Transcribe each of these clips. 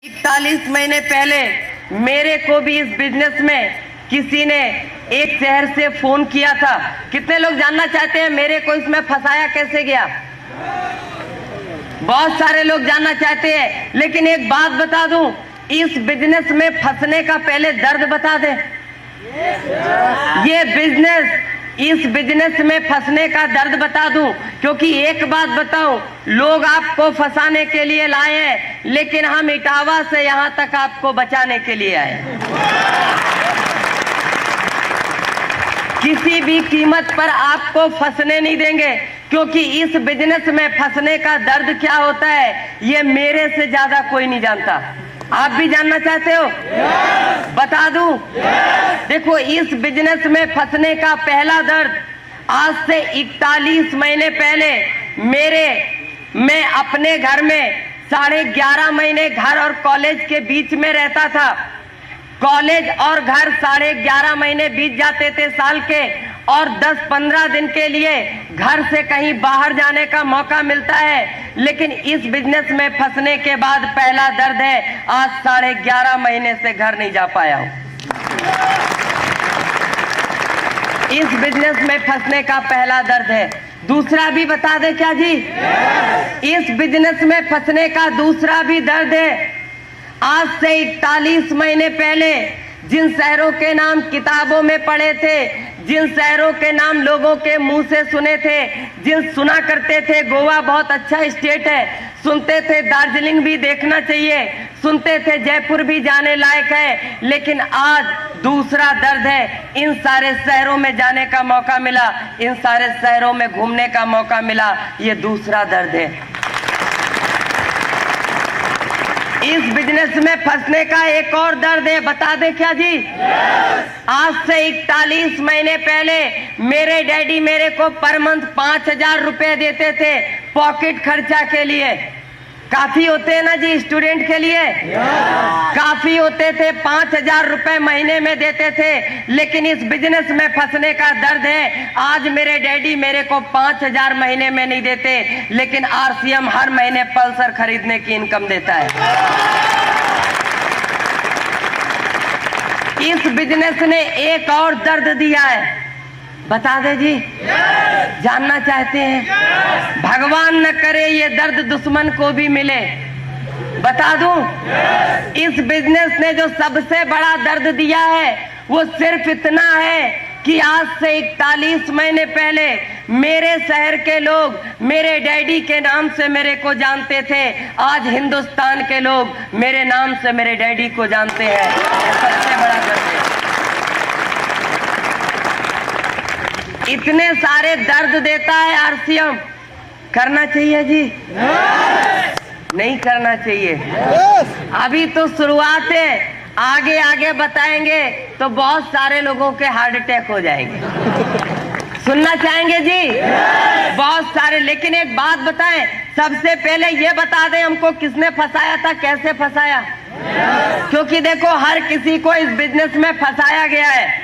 41 महीने पहले मेरे को भी इस बिजनेस में किसी ने एक शहर से फोन किया था। कितने लोग जानना चाहते हैं मेरे को इसमें फंसाया कैसे गया? बहुत सारे लोग जानना चाहते हैं, लेकिन एक बात बता दूं, इस बिजनेस में फंसने का पहले दर्द बता दे। इस बिजनेस में फंसने का दर्द बता दूं, क्योंकि एक बात बताऊं, लोग आपको फंसाने के लिए लाए हैं, लेकिन हम इटावा से यहां तक आपको बचाने के लिए आए। किसी भी कीमत पर आपको फंसने नहीं देंगे, क्योंकि इस बिजनेस में फंसने का दर्द क्या होता है ये मेरे से ज्यादा कोई नहीं जानता। आप भी जानना चाहते हो? बता दूं? देखो, इस बिजनेस में फंसने का पहला दर्द आज से 41 महीने पहले मैं अपने घर में 11.5 महीने घर और कॉलेज के बीच में रहता था। कॉलेज और घर 11.5 महीने बीत जाते थे साल के, और 10-15 दिन के लिए घर से कहीं बाहर जाने का मौका मिलता है। लेकिन इस बिजनेस में फंसने के बाद पहला दर्द है, आज 11.5 महीने से घर नहीं जा पाया हूं। इस बिजनेस में फंसने का पहला दर्द है। दूसरा भी बता दे क्या जी? इस बिजनेस में फंसने का दूसरा भी दर्द है। आज से 41 महीने पहले जिन शहरों के नाम किताबों में पढ़े थे, जिन शहरों के नाम लोगों के मुंह से सुने थे, जिन सुना करते थे गोवा बहुत अच्छा स्टेट है, सुनते थे दार्जिलिंग भी देखना चाहिए, सुनते थे जयपुर भी जाने लायक है, लेकिन आज दूसरा दर्द है। इन सारे शहरों में जाने का मौका मिला, इन सारे शहरों में घूमने का मौका मिला, ये दूसरा दर्द है। इस बिजनेस में फंसने का एक और दर्द है। बता दे क्या जी? आज से 41 महीने पहले मेरे डैडी मेरे को पर मंथ 5,000 रुपए देते थे पॉकेट खर्चा के लिए। काफी होते हैं ना जी स्टूडेंट के लिए? काफी होते थे। 5,000 रुपए महीने में देते थे। लेकिन इस बिजनेस में फंसने का दर्द है, आज मेरे डैडी मेरे को 5,000 महीने में नहीं देते, लेकिन आरसीएम हर महीने पल्सर खरीदने की इनकम देता है। इस बिजनेस ने एक और दर्द दिया है। बता दे जी? जानना चाहते हैं? भगवान न करे ये दर्द दुश्मन को भी मिले। बता दूं? इस बिजनेस ने जो सबसे बड़ा दर्द दिया है वो सिर्फ इतना है कि आज से 41 महीने पहले मेरे शहर के लोग मेरे डैडी के नाम से मेरे को जानते थे, आज हिंदुस्तान के लोग मेरे नाम से मेरे डैडी को जानते हैं। सबसे बड़ा दर्द है। इतने सारे दर्द देता है आरसीएम, करना चाहिए जी? नहीं करना चाहिए। अभी तो शुरुआत है, आगे आगे बताएंगे तो बहुत सारे लोगों के हार्ट अटैक हो जाएंगे। सुनना चाहेंगे जी? बहुत सारे। लेकिन एक बात बताएं, सबसे पहले ये बता दें हमको किसने फंसाया था, कैसे फंसाया? क्योंकि देखो, हर किसी को इस बिजनेस में फंसाया गया है,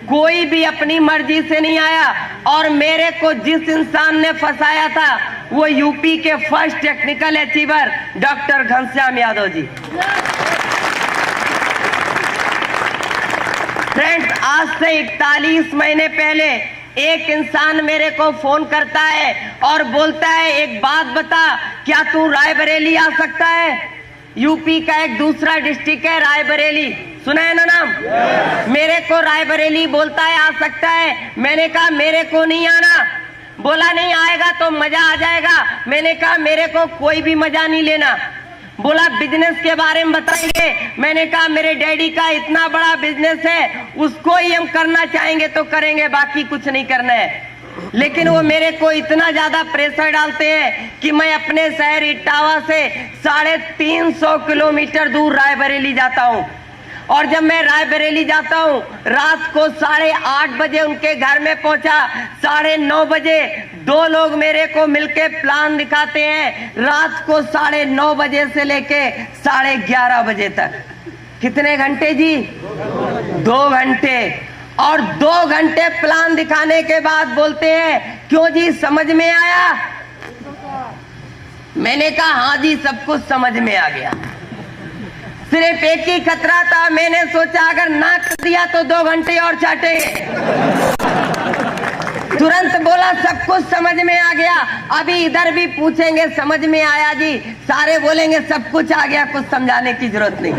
कोई भी अपनी मर्जी से नहीं आया। और मेरे को जिस इंसान ने फंसाया था वो यूपी के first technical achiever doctor Ghanshyam Yadav ji. Friends, आज से 41 महीने पहले एक इंसान मेरे को फोन करता है और बोलता है, एक बात बता, क्या तू रायबरेली आ सकता है? यूपी का एक दूसरा डिस्ट्रिक्ट है रायबरेली, सुना है ना नाम? मेरे को रायबरेली बोलता है आ सकता है। मैंने कहा मेरे को नहीं आना। बोला नहीं आएगा तो मजा आ जाएगा। मैंने कहा मेरे को कोई भी मजा नहीं लेना। बोला बिजनेस के बारे में बताएंगे। मैंने कहा मेरे डैडी का इतना बड़ा बिजनेस है, उसको ही हम करना चाहेंगे तो करेंगे, बाकी कुछ नहीं करना है। लेकिन वो मेरे को इतना ज्यादा प्रेशर डालते हैं कि मैं अपने शहर इटावा से 350 किलोमीटर दूर रायबरेली जाता हूँ। और जब मैं रायबरेली जाता हूँ, रात को 8:30 बजे उनके घर में पहुंचा, 9:30 बजे 2 लोग मेरे को मिलके प्लान दिखाते हैं, रात को 9:30 बजे से लेके 11:30 बजे तक। कितने घंटे जी? 2 घंटे। और 2 घंटे प्लान दिखाने के बाद बोलते हैं, क्यों जी समझ में आया? मैंने कहा हाँ जी सब कुछ समझ में आ गया। सिर्फ एक ही खतरा था, मैंने सोचा अगर ना कर दिया तो 2 घंटे और चाटेंगे। तुरंत बोला सब कुछ समझ में आ गया। अभी इधर भी पूछेंगे समझ में आया जी, सारे बोलेंगे सब कुछ आ गया, कुछ समझाने की जरूरत नहीं।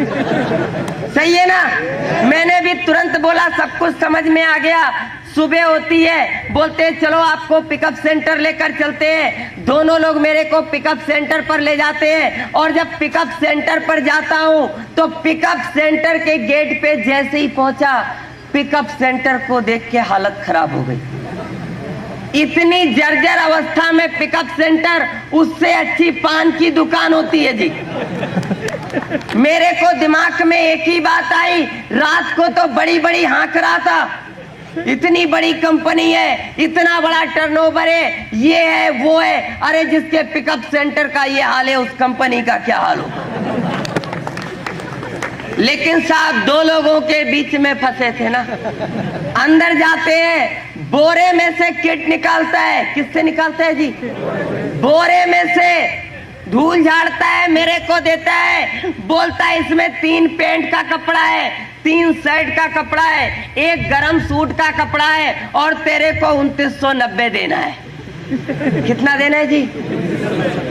सही है ना? मैंने भी तुरंत बोला सब कुछ समझ में आ गया। सुबह होती है, बोलते चलो आपको पिकअप सेंटर लेकर चलते हैं। दोनों लोग मेरे को पिकअप सेंटर पर ले जाते हैं और जब पिकअप सेंटर पर जाता हूं तो पिकअप सेंटर के गेट पे जैसे ही पहुंचा, पिकअप सेंटर को देख के हालत खराब हो गई। इतनी जर्जर अवस्था में पिकअप सेंटर, उससे अच्छी पान की दुकान होती है जी। मेरे को दिमाग में एक ही बात आई, रात को तो बड़ी बड़ी हाँक रहा था, इतनी बड़ी कंपनी है, इतना बड़ा टर्नओवर है, ये है वो है, अरे जिसके पिकअप सेंटर का ये हाल है उस कंपनी का क्या हाल हो। लेकिन साहब 2 लोगों के बीच में फंसे थे ना। अंदर जाते हैं, बोरे में से किट निकालता है। किससे निकालता है जी? बोरे में से धूल झाड़ता है, मेरे को देता है, बोलता है इसमें 3 पैंट का कपड़ा है, 3 शर्ट का कपड़ा है, 1 गरम सूट का कपड़ा है और तेरे को 2990 देना है। कितना देना है जी?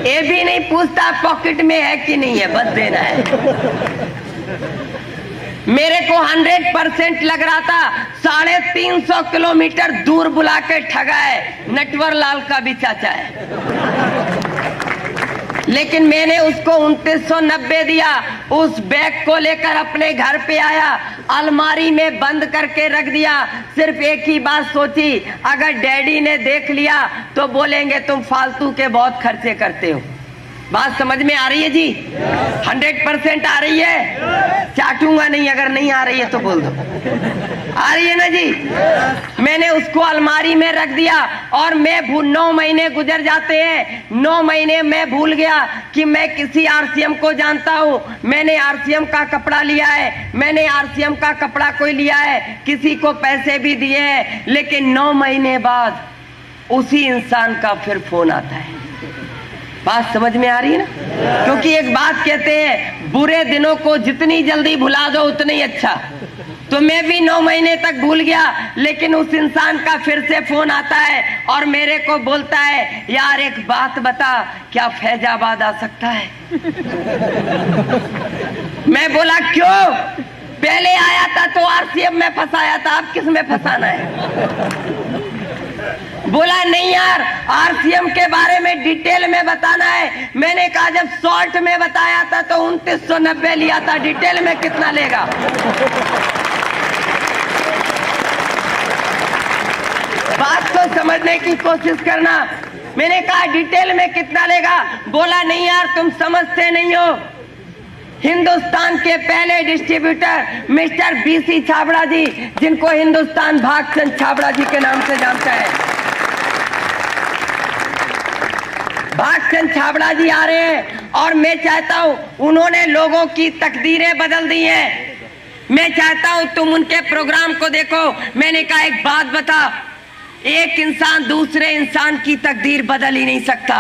ये भी नहीं पूछता पॉकेट में है कि नहीं है, बस देना है। मेरे को 100% लग रहा था, 350 किलोमीटर दूर बुला के ठगा है, नटवर लाल का भी चाचा है। लेकिन मैंने उसको 2990 दिया। उस बैग को लेकर अपने घर पे आया, अलमारी में बंद करके रख दिया। सिर्फ एक ही बात सोची, अगर डैडी ने देख लिया तो बोलेंगे तुम फालतू के बहुत खर्चे करते हो। बात समझ में आ रही है जी? 100% आ रही है? चाटूंगा नहीं, अगर नहीं आ रही है तो बोल दो। आ रही है ना जी? मैंने उसको अलमारी में रख दिया और मैं 9 महीने गुजर जाते हैं। 9 महीने मैं भूल गया कि मैं किसी आरसीएम को जानता हूं। मैंने आरसीएम का कपड़ा लिया है, मैंने आरसीएम का कपड़ा कोई लिया है, किसी को पैसे भी दिए हैं। लेकिन 9 महीने बाद उसी इंसान का फिर फोन आता है। बात समझ में आ रही है ना? क्योंकि एक बात कहते हैं, बुरे दिनों को जितनी जल्दी भुला दो उतना ही अच्छा। तो मैं भी 9 महीने तक भूल गया, लेकिन उस इंसान का फिर से फोन आता है और मेरे को बोलता है यार एक बात बता, क्या फैजाबाद आ सकता है? मैं बोला क्यों? पहले आया था तो आरसीएम में फंसाया था, अब किस में फंसाना है? बोला नहीं यार, आरसीएम के बारे में डिटेल में बताना है। मैंने कहा जब शॉर्ट में बताया था तो 2990 लिया था, डिटेल में कितना लेगा? बात को समझने की कोशिश करना। मैंने कहा डिटेल में कितना लेगा? बोला नहीं यार तुम समझते नहीं हो। हिंदुस्तान के पहले डिस्ट्रीब्यूटर मिस्टर बीसी छाबड़ा जी, जिनको हिंदुस्तान भागचंद छाबड़ा जी के नाम से जानता है, भागचंद छाबड़ा जी आ रहे हैं और मैं चाहता हूं, उन्होंने लोगों की तकदीरें बदल दी हैं। मैं चाहता हूं तुम उनके प्रोग्राम को देखो। मैंने कहा एक बात बता, एक इंसान दूसरे इंसान की तकदीर बदल ही नहीं सकता।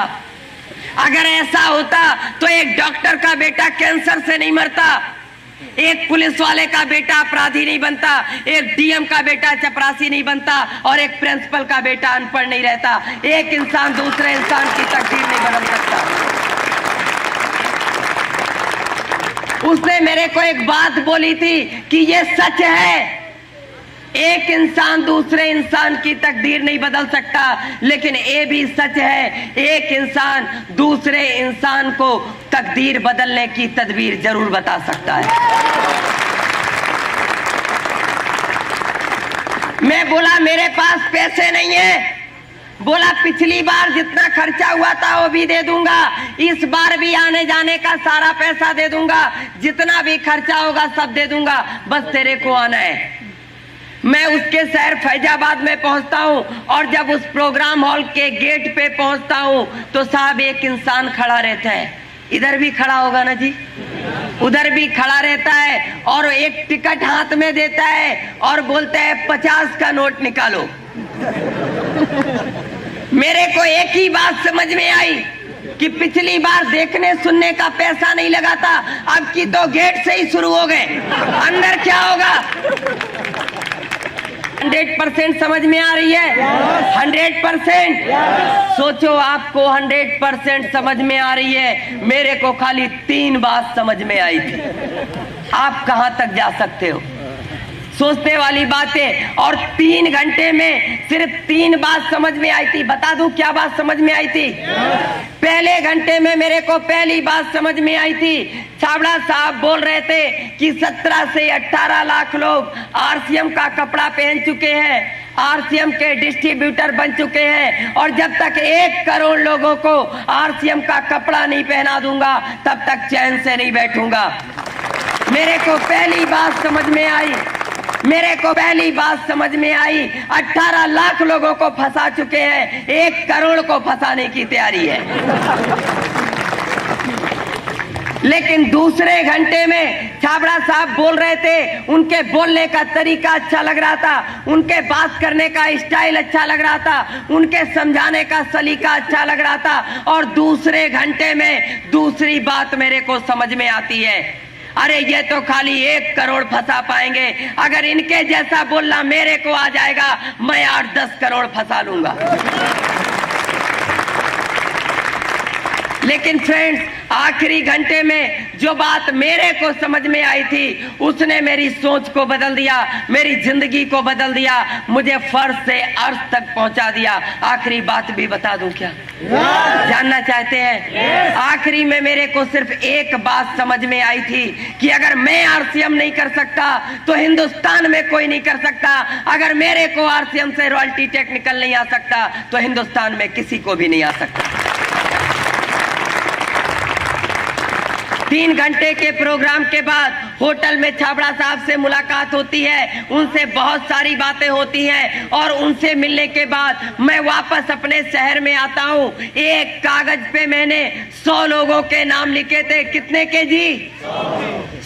अगर ऐसा होता तो एक डॉक्टर का बेटा कैंसर से नहीं मरता, एक पुलिस वाले का बेटा अपराधी नहीं बनता, एक डीएम का बेटा चपरासी नहीं बनता और एक प्रिंसिपल का बेटा अनपढ़ नहीं रहता। एक इंसान दूसरे इंसान की तकदीर नहीं बदल सकता। उसने मेरे को एक बात बोली थी कि ये सच है, एक इंसान दूसरे इंसान की तकदीर नहीं बदल सकता, लेकिन ये भी सच है एक इंसान दूसरे इंसान को तकदीर बदलने की तदबीर जरूर बता सकता है। मैं बोला मेरे पास पैसे नहीं है। बोला पिछली बार जितना खर्चा हुआ था वो भी दे दूंगा, इस बार भी आने जाने का सारा पैसा दे दूंगा, जितना भी खर्चा होगा सब दे दूंगा, बस तेरे को आना है। मैं उसके शहर फैजाबाद में पहुंचता हूं और जब उस प्रोग्राम हॉल के गेट पे पहुंचता हूं तो साहब एक इंसान खड़ा रहता है। इधर भी खड़ा होगा ना जी, उधर भी खड़ा रहता है और एक टिकट हाथ में देता है और बोलता है 50 का नोट निकालो। मेरे को एक ही बात समझ में आई, कि पिछली बार देखने सुनने का पैसा नहीं लगा था, अब की तो गेट से ही शुरू हो गए। अंदर क्या होगा? 100% समझ में आ रही है? 100%। सोचो, आपको 100% समझ में आ रही है, मेरे को खाली 3 बात समझ में आई थी। आप कहां तक जा सकते हो? सोचने वाली बातें। और 3 घंटे में सिर्फ 3 बात समझ में आई थी। बता दूं क्या बात समझ में आई थी? पहले घंटे में मेरे को पहली बात समझ में आई थी। छाबड़ा साहब बोल रहे थे कि 17 से 18 लाख लोग आरसीएम का कपड़ा पहन चुके हैं, आरसीएम के डिस्ट्रीब्यूटर बन चुके हैं, और जब तक 1 करोड़ लोगों को आरसीएम का कपड़ा नहीं पहना दूंगा तब तक चैन से नहीं बैठूंगा। मेरे को पहली बात समझ में आई, 18 लाख लोगों को फंसा चुके हैं, 1 करोड़ को फंसाने की तैयारी है। लेकिन दूसरे घंटे में छाबड़ा साहब बोल रहे थे, उनके बोलने का तरीका अच्छा लग रहा था, उनके बात करने का स्टाइल अच्छा लग रहा था, उनके समझाने का सलीका अच्छा लग रहा था। और दूसरे घंटे में दूसरी बात मेरे को समझ में आती है, अरे ये तो खाली 1 करोड़ फंसा पाएंगे, अगर इनके जैसा बोलना मेरे को आ जाएगा, मैं 8-10 करोड़ फंसा लूंगा। लेकिन फ्रेंड्स, आखिरी घंटे में जो बात मेरे को समझ में आई थी, उसने मेरी सोच को बदल दिया, मेरी जिंदगी को बदल दिया, मुझे फर्श से अर्श तक पहुंचा दिया। आखिरी बात भी बता दूं क्या? जानना चाहते हैं? आखिरी में मेरे को सिर्फ एक बात समझ में आई थी कि अगर मैं आरसीएम नहीं कर सकता तो हिंदुस्तान में कोई नहीं कर सकता। अगर मेरे को आरसीएम से रॉयल्टी टेक्निकल नहीं आ सकता तो हिंदुस्तान में किसी को भी नहीं आ सकता। 3 घंटे के प्रोग्राम के बाद होटल में छाबड़ा साहब से मुलाकात होती है, उनसे बहुत सारी बातें होती हैं, और उनसे मिलने के बाद मैं वापस अपने शहर में आता हूं। एक कागज पे मैंने 100 लोगों के नाम लिखे थे। कितने के जी?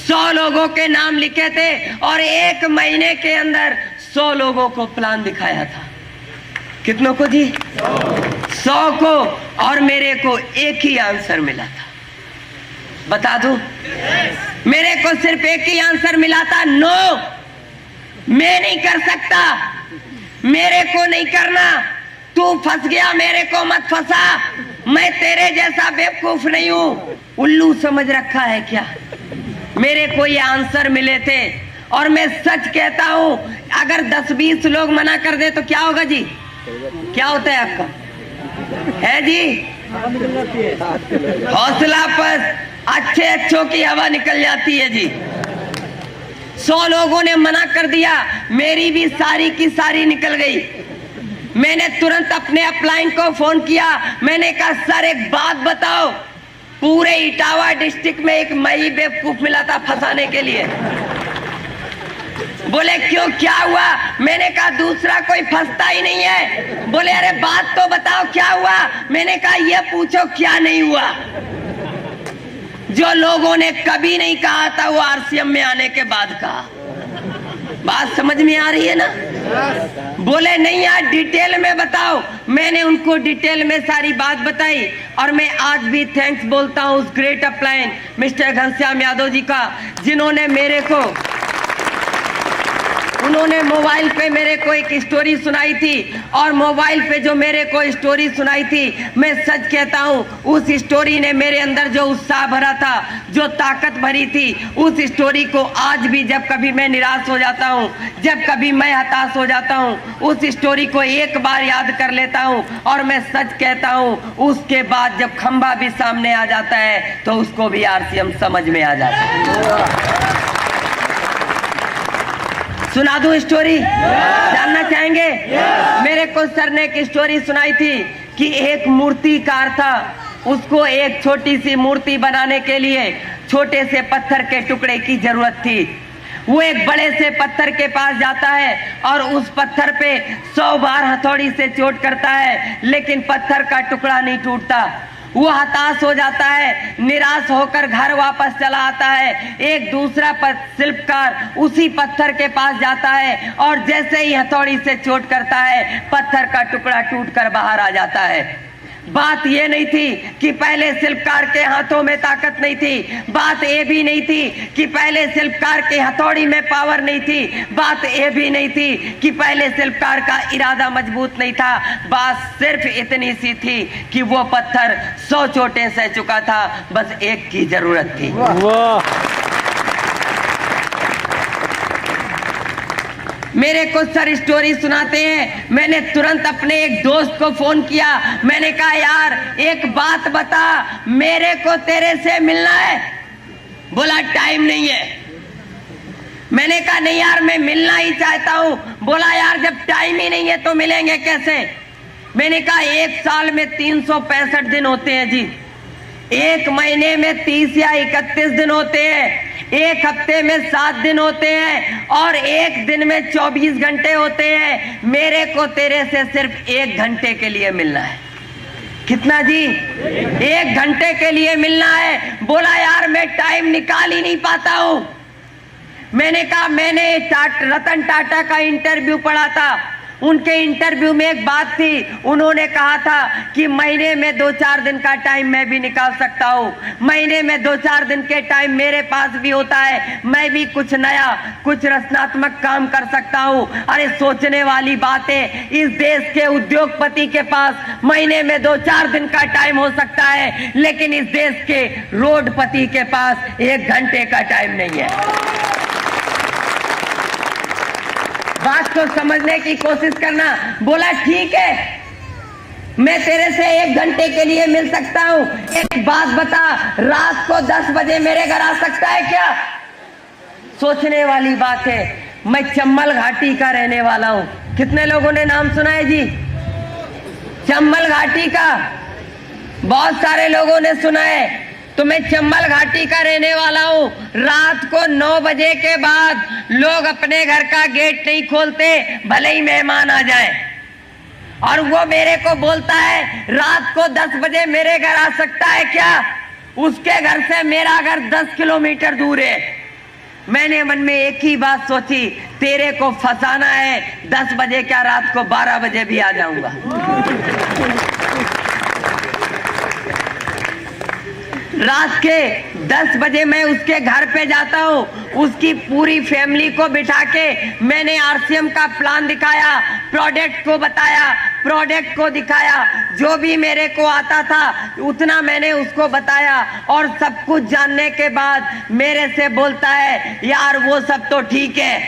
100 लोगों के नाम लिखे थे, और 1 महीने के अंदर 100 लोगों को प्लान दिखाया था। कितनों को जी? 100 को। और मेरे को एक ही आंसर मिला था। बता दूं? मेरे को सिर्फ एक ही आंसर मिला था, नो, मैं नहीं कर सकता, मेरे को नहीं करना, तू फंस गया, मेरे को मत फंसा, मैं तेरे जैसा बेवकूफ नहीं हूं। उल्लू समझ रखा है क्या? मेरे को ये आंसर मिले थे, और मैं सच कहता हूं, अगर 10-20 लोग मना कर दे तो क्या होगा जी? क्या होता है आपका? है जी? हौसला पर अच्छों की हवा निकल जाती है जी। 100 लोगों ने मना कर दिया, मेरी भी सारी की सारी निकल गई। मैंने तुरंत अपने अपलाइन को फोन किया, मैंने कहा सर एक बात बताओ, पूरे इटावा डिस्ट्रिक्ट में एक मई बेवकूफ मिला था फंसाने के लिए। बोले क्यों, क्या हुआ? मैंने कहा दूसरा कोई फंसता ही नहीं है। बोले अरे बात तो बताओ क्या हुआ? मैंने कहा ये पूछो क्या नहीं हुआ। जो लोगों ने कभी नहीं कहा था वो आरसीएम में आने के बाद कहा। बात समझ में आ रही है ना? बोले नहीं यार डिटेल में बताओ। मैंने उनको डिटेल में सारी बात बताई, और मैं आज भी थैंक्स बोलता हूं उस great upline mister Ghanshyam Yadav ji का, जिन्होंने मेरे को, उन्होंने मोबाइल पे मेरे को एक स्टोरी सुनाई थी, और मोबाइल पे जो मेरे को स्टोरी सुनाई थी, मैं सच कहता हूँ उस स्टोरी ने मेरे अंदर जो उत्साह भरा था, जो ताकत भरी थी, उस स्टोरी को आज भी जब कभी मैं निराश हो जाता हूँ, जब कभी मैं हताश हो जाता हूँ, उस स्टोरी को एक बार याद कर लेता हूँ, और मैं सच कहता हूँ उसके बाद जब खंबा भी सामने आ जाता है तो उसको भी आरसीएम समझ में आ जाता है। सुना दूं स्टोरी? जानना चाहेंगे? मेरे को सर ने एक स्टोरी सुनाई थी कि एक मूर्तिकार था, उसको एक छोटी सी मूर्ति बनाने के लिए छोटे से पत्थर के टुकड़े की जरूरत थी। वो एक बड़े से पत्थर के पास जाता है और उस पत्थर पे 100 बार हथौड़ी से चोट करता है, लेकिन पत्थर का टुकड़ा नहीं टूटता। वो हताश हो जाता है, निराश होकर घर वापस चला आता है। एक दूसरा शिल्पकार उसी पत्थर के पास जाता है, और जैसे ही हथौड़ी से चोट करता है, पत्थर का टुकड़ा टूटकर बाहर आ जाता है। बात ये नहीं थी कि पहले शिल्पकार के हाथों में ताकत नहीं थी, बात ये भी नहीं थी कि पहले शिल्पकार के हथौड़ी में पावर नहीं थी, बात ये भी नहीं थी कि पहले शिल्पकार का इरादा मजबूत नहीं था। बात सिर्फ इतनी सी थी कि वो पत्थर 100 चोटें सह चुका था, बस एक की जरूरत थी। मेरे को सर स्टोरी सुनाते हैं। मैंने तुरंत अपने एक दोस्त को फोन किया, मैंने कहा यार एक बात बता, मेरे को तेरे से मिलना है। बोला टाइम नहीं है। मैंने कहा नहीं यार मैं मिलना ही चाहता हूं। बोला यार जब टाइम ही नहीं है तो मिलेंगे कैसे। मैंने कहा एक साल में 365 दिन होते हैं जी, एक महीने में 30 या 31 दिन होते हैं, एक हफ्ते में 7 दिन होते हैं और एक दिन में 24 घंटे होते हैं। मेरे को तेरे से सिर्फ 1 घंटे के लिए मिलना है। कितना जी? 1 घंटे के लिए मिलना है। बोला यार मैं टाइम निकाल ही नहीं पाता हूं। मैंने कहा मैंने रतन टाटा का इंटरव्यू पढ़ा था, उनके इंटरव्यू में एक बात थी, उन्होंने कहा था कि महीने में 2-4 दिन का टाइम मैं भी निकाल सकता हूँ, महीने में 2-4 दिन के टाइम मेरे पास भी होता है, मैं भी कुछ नया कुछ रचनात्मक काम कर सकता हूँ। अरे सोचने वाली बात है, इस देश के उद्योगपति के पास महीने में 2-4 दिन का टाइम हो सकता है, लेकिन इस देश के रोडपति के पास 1 घंटे का टाइम नहीं है। बात को समझने की कोशिश करना। बोला ठीक है मैं तेरे से 1 घंटे के लिए मिल सकता हूं। एक बात बता, रात को 10 बजे मेरे घर आ सकता है क्या? सोचने वाली बात है। मैं चंबल घाटी का रहने वाला हूं। कितने लोगों ने नाम सुना है जी चंबल घाटी का? बहुत सारे लोगों ने सुना है। तो मैं चंबल घाटी का रहने वाला हूँ। रात को 9 बजे के बाद लोग अपने घर का गेट नहीं खोलते, भले ही मेहमान आ जाए। और वो मेरे को बोलता है रात को 10 बजे मेरे घर आ सकता है क्या? उसके घर से मेरा घर 10 किलोमीटर दूर है। मैंने मन में एक ही बात सोची, तेरे को फंसाना है। 10 बजे क्या, रात को 12 बजे भी आ जाऊंगा। रात के 10 बजे मैं उसके घर पे जाता हूँ, उसकी पूरी फैमिली को बिठा के मैंने आरसीएम का प्लान दिखाया, प्रोडक्ट को बताया, प्रोडक्ट को दिखाया, जो भी मेरे को आता था उतना मैंने उसको बताया। और सब कुछ जानने के बाद मेरे से बोलता है यार वो सब तो ठीक है,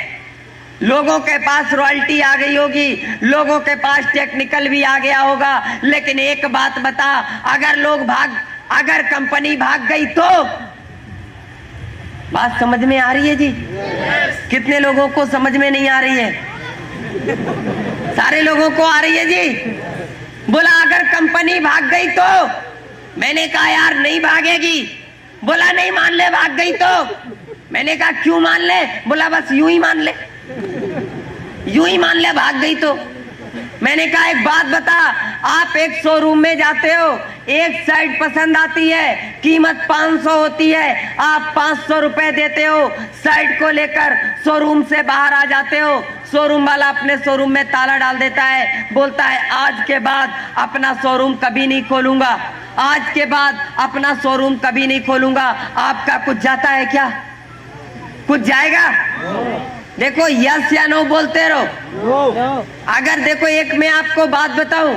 लोगों के पास रॉयल्टी आ गई होगी, लोगों के पास टेक्निकल भी आ गया होगा, लेकिन एक बात बता, अगर कंपनी भाग गई तो? बात समझ में आ रही है जी? कितने लोगों को समझ में नहीं आ रही है? सारे लोगों को आ रही है जी। बोला अगर कंपनी भाग गई तो? मैंने कहा यार नहीं भागेगी। बोला नहीं मान ले भाग गई तो? मैंने कहा क्यों मान ले? बोला बस यूं ही मान ले, यूं ही मान ले भाग गई तो। मैंने कहा एक बात बता, आप एक शोरूम में जाते हो, एक शर्ट पसंद आती है, कीमत 500 होती है, आप 500 रुपए देते हो, शर्ट को लेकर शोरूम से बाहर आ जाते हो। शोरूम वाला अपने शोरूम में ताला डाल देता है, बोलता है आज के बाद अपना शोरूम कभी नहीं खोलूंगा, आज के बाद अपना शोरूम कभी नहीं खोलूंगा। आपका कुछ जाता है क्या? कुछ जाएगा? देखो यस या नो बोलते रहो। अगर देखो एक मैं आपको बात बताऊं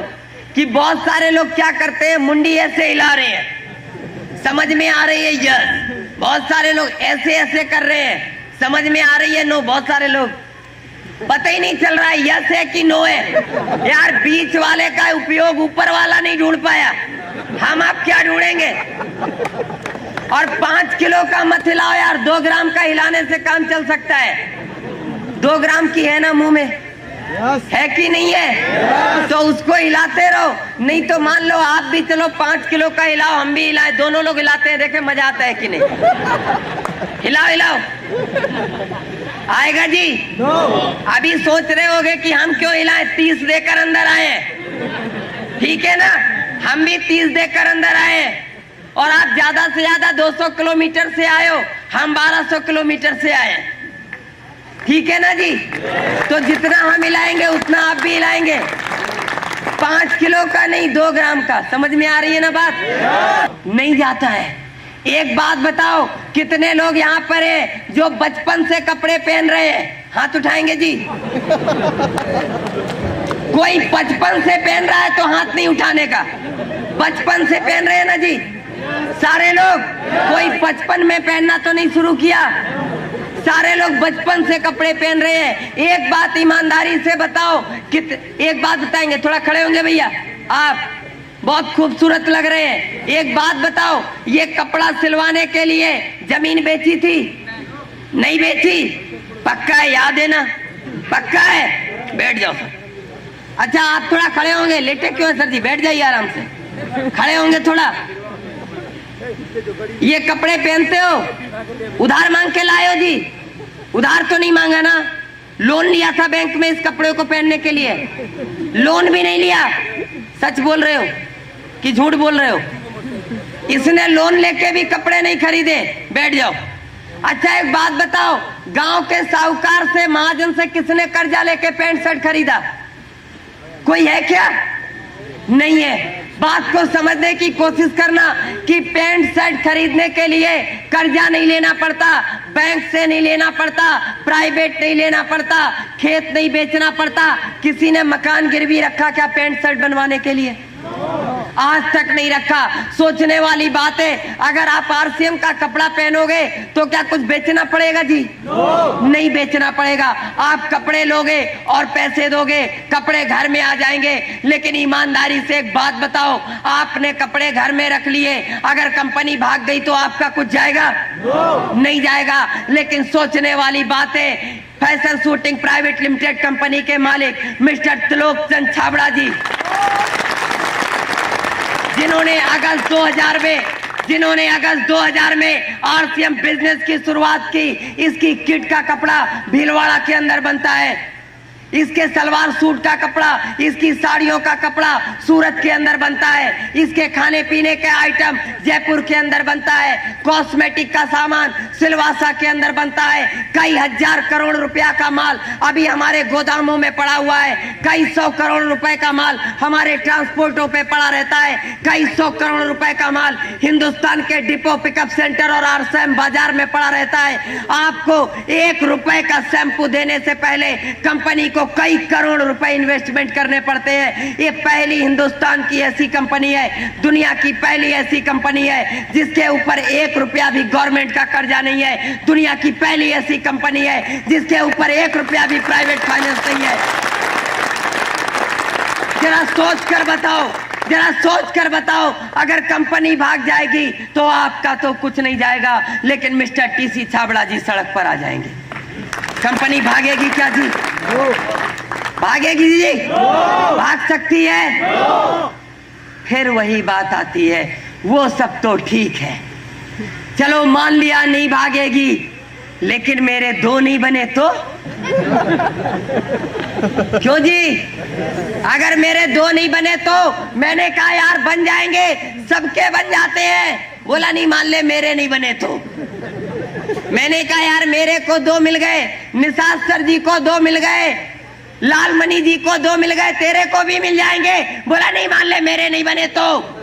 कि बहुत सारे लोग क्या करते हैं, मुंडी ऐसे हिला रहे हैं, समझ में आ रही है यस। बहुत सारे लोग ऐसे ऐसे कर रहे हैं, समझ में आ रही है नो। बहुत सारे लोग पता ही नहीं चल रहा है यस है कि नो है। यार बीच वाले का उपयोग ऊपर वाला नहीं ढूंढ पाया, हम आप क्या ढूंढेंगे? और 5 किलो का मत हिलाओ यार, 2 ग्राम का हिलाने से काम चल सकता है। 2 ग्राम की है ना मुंह में, है कि नहीं है? तो उसको हिलाते रहो। नहीं तो मान लो आप भी चलो 5 किलो का हिलाओ, हम भी हिलाए, दोनों लोग हिलाते हैं, देखे मजा आता है कि नहीं? हिलाओ हिलाओ, आएगा जी? अभी सोच रहे होगे कि हम क्यों हिलाएं, 30 देकर अंदर आए, ठीक है ना? हम भी 30 देकर अंदर आए, और आप ज्यादा से ज्यादा 200 किलोमीटर से आए हो, हम 1200 किलोमीटर से आए, ठीक है ना जी? तो जितना हम हिलाएंगे उतना आप भी हिलाएंगे। 5 किलो का नहीं, 2 ग्राम का। समझ में आ रही है ना बात? नहीं जाता है। एक बात बताओ, कितने लोग यहाँ पर है जो बचपन से कपड़े पहन रहे हैं? हाथ उठाएंगे जी। कोई बचपन से पहन रहा है तो हाथ नहीं उठाने का। बचपन से पहन रहे हैं ना जी सारे लोग? कोई बचपन में पहनना तो नहीं शुरू किया? सारे लोग बचपन से कपड़े पहन रहे हैं। एक बात ईमानदारी से बताओ, एक बात बताएंगे, थोड़ा खड़े होंगे भैया, आप बहुत खूबसूरत लग रहे हैं। एक बात बताओ, ये कपड़ा सिलवाने के लिए जमीन बेची थी? नहीं बेची? पक्का है? याद है ना? पक्का है? बैठ जाओ सर। अच्छा, आप थोड़ा खड़े होंगे, लेटे क्यों है सर जी? बैठ जाइए आराम से, खड़े होंगे थोड़ा। ये कपड़े पहनते हो, उधार मांग के लाए हो जी? उधार तो नहीं मांगा ना? लोन लिया था बैंक में इस कपड़े को पहनने के लिए? लोन भी नहीं लिया? सच बोल रहे हो कि झूठ बोल रहे हो? इसने लोन लेके भी कपड़े नहीं खरीदे। बैठ जाओ। अच्छा, एक बात बताओ, गांव के साहूकार से, महाजन से किसने कर्जा लेके पैंट शर्ट खरीदा? कोई है क्या? नहीं है। बात को समझने की कोशिश करना कि पैंट शर्ट खरीदने के लिए कर्जा नहीं लेना पड़ता, बैंक से नहीं लेना पड़ता, प्राइवेट नहीं लेना पड़ता, खेत नहीं बेचना पड़ता। किसी ने मकान गिरवी रखा क्या पैंट शर्ट बनवाने के लिए? आज तक नहीं रखा। सोचने वाली बात है। अगर आप आरसीएम का कपड़ा पहनोगे तो क्या कुछ बेचना पड़ेगा जी? नहीं बेचना पड़ेगा। आप कपड़े लोगे और पैसे दोगे, कपड़े घर में आ जाएंगे। लेकिन ईमानदारी से एक बात बताओ, आपने कपड़े घर में रख लिए, अगर कंपनी भाग गई तो आपका कुछ जाएगा? नहीं जाएगा। लेकिन सोचने वाली बात है, fashion shooting private limited company के मालिक मिस्टर त्रिलोक चंद छाबड़ा जी, जिन्होंने अगस्त 2000 में आरसीएम बिजनेस की शुरुआत की। इसकी किट का कपड़ा भीलवाड़ा के अंदर बनता है, इसके सलवार सूट का कपड़ा, इसकी साड़ियों का कपड़ा सूरत के अंदर बनता है, इसके खाने पीने के आइटम जयपुर के अंदर बनता है, कॉस्मेटिक का सामान सिलवासा के अंदर बनता है। कई हजार करोड़ रुपया का माल अभी हमारे गोदामों में पड़ा हुआ है। कई 100 करोड़ रुपए का माल हमारे ट्रांसपोर्टों पे पड़ा रहता है। कई 100 करोड़ रुपए का माल हिंदुस्तान के डिपो पिकअप सेंटर और आरसीएम बाजार में पड़ा रहता है। आपको 1 रुपए का शैम्पू देने से पहले कंपनी को कई करोड़ रुपए इन्वेस्टमेंट करने पड़ते हैं। ये पहली हिंदुस्तान की ऐसी कंपनी है, दुनिया की पहली ऐसी कंपनी है जिसके ऊपर 1 रुपया भी गवर्नमेंट का कर्जा नहीं है। दुनिया की पहली ऐसी कंपनी है जिसके ऊपर 1 रुपया भी प्राइवेट फाइनेंस नहीं है। जरा सोच कर बताओ, अगर कंपनी भाग जाएगी तो आपका तो कुछ नहीं जाएगा, लेकिन मिस्टर टीसी छाबड़ा जी सड़क पर आ जाएंगे। कंपनी भागेगी क्या जी? भागेगी जी? भाग सकती है? फिर वही बात आती है, वो सब तो ठीक है, चलो मान लिया नहीं भागेगी, लेकिन मेरे 2 नहीं बने तो? क्यों जी? अगर मेरे 2 नहीं बने तो? मैंने कहा यार बन जाएंगे, सबके बन जाते हैं। बोला नहीं, मान ले मेरे नहीं बने तो? मैंने कहा यार मेरे को 2 मिल गए, निषाद सर जी को 2 मिल गए, लालमणि जी को 2 मिल गए, तेरे को भी मिल जाएंगे। बोला नहीं, मान ले मेरे नहीं बने तो?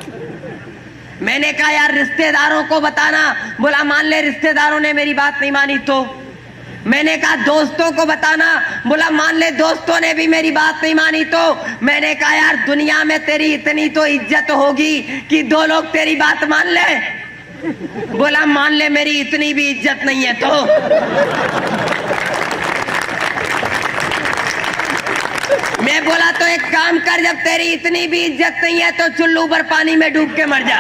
मैंने कहा यार रिश्तेदारों को बताना। बोला मान ले रिश्तेदारों ने मेरी बात नहीं मानी तो? मैंने कहा दोस्तों को बताना। बोला मान ले दोस्तों ने भी मेरी बात नहीं मानी तो? मैंने कहा यार दुनिया में तेरी इतनी तो इज्जत होगी कि 2 लोग तेरी बात मान ले। बोला मान ले मेरी इतनी भी इज्जत नहीं है तो? मैं बोला तो एक काम कर, जब तेरी इतनी भी इज्जत नहीं है तो चुल्लू पर पानी में डूब के मर जा।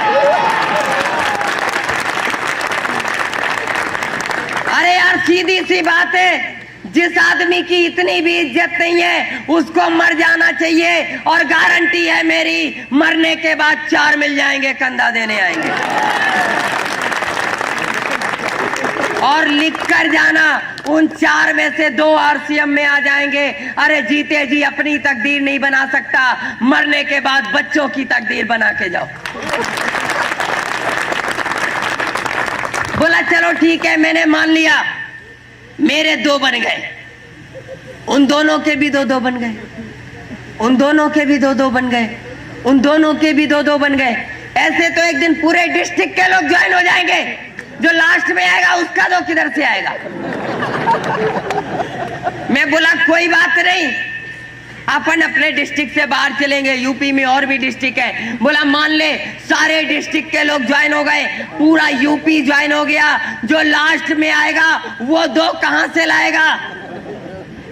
अरे यार सीधी सी बात है, जिस आदमी की इतनी भी इज्जत नहीं है उसको मर जाना चाहिए। और गारंटी है मेरी, मरने के बाद 4 मिल जाएंगे, कंधा देने आएंगे। और लिख कर जाना, उन 4 में से 2 आरसीएम में आ जाएंगे। अरे जीते जी अपनी तकदीर नहीं बना सकता, मरने के बाद बच्चों की तकदीर बना के जाओ। बोला चलो ठीक है, मैंने मान लिया, मेरे 2 बन गए, उन दोनों के भी 2-2 बन गए। उन दोनों के भी 2-2 बन गए, उन दोनों के भी 2-2 बन गए। ऐसे तो एक दिन पूरे डिस्ट्रिक्ट के लोग ज्वाइन हो जाएंगे। जो लास्ट में आएगा उसका 2 किधर से आएगा? मैं बोला कोई बात नहीं, अपन अपने डिस्ट्रिक्ट से बाहर चलेंगे। यूपी में और भी डिस्ट्रिक्ट है। बोला मान ले सारे डिस्ट्रिक्ट के लोग ज्वाइन हो गए, पूरा यूपी ज्वाइन हो गया, जो लास्ट में आएगा वो 2 कहां से लाएगा?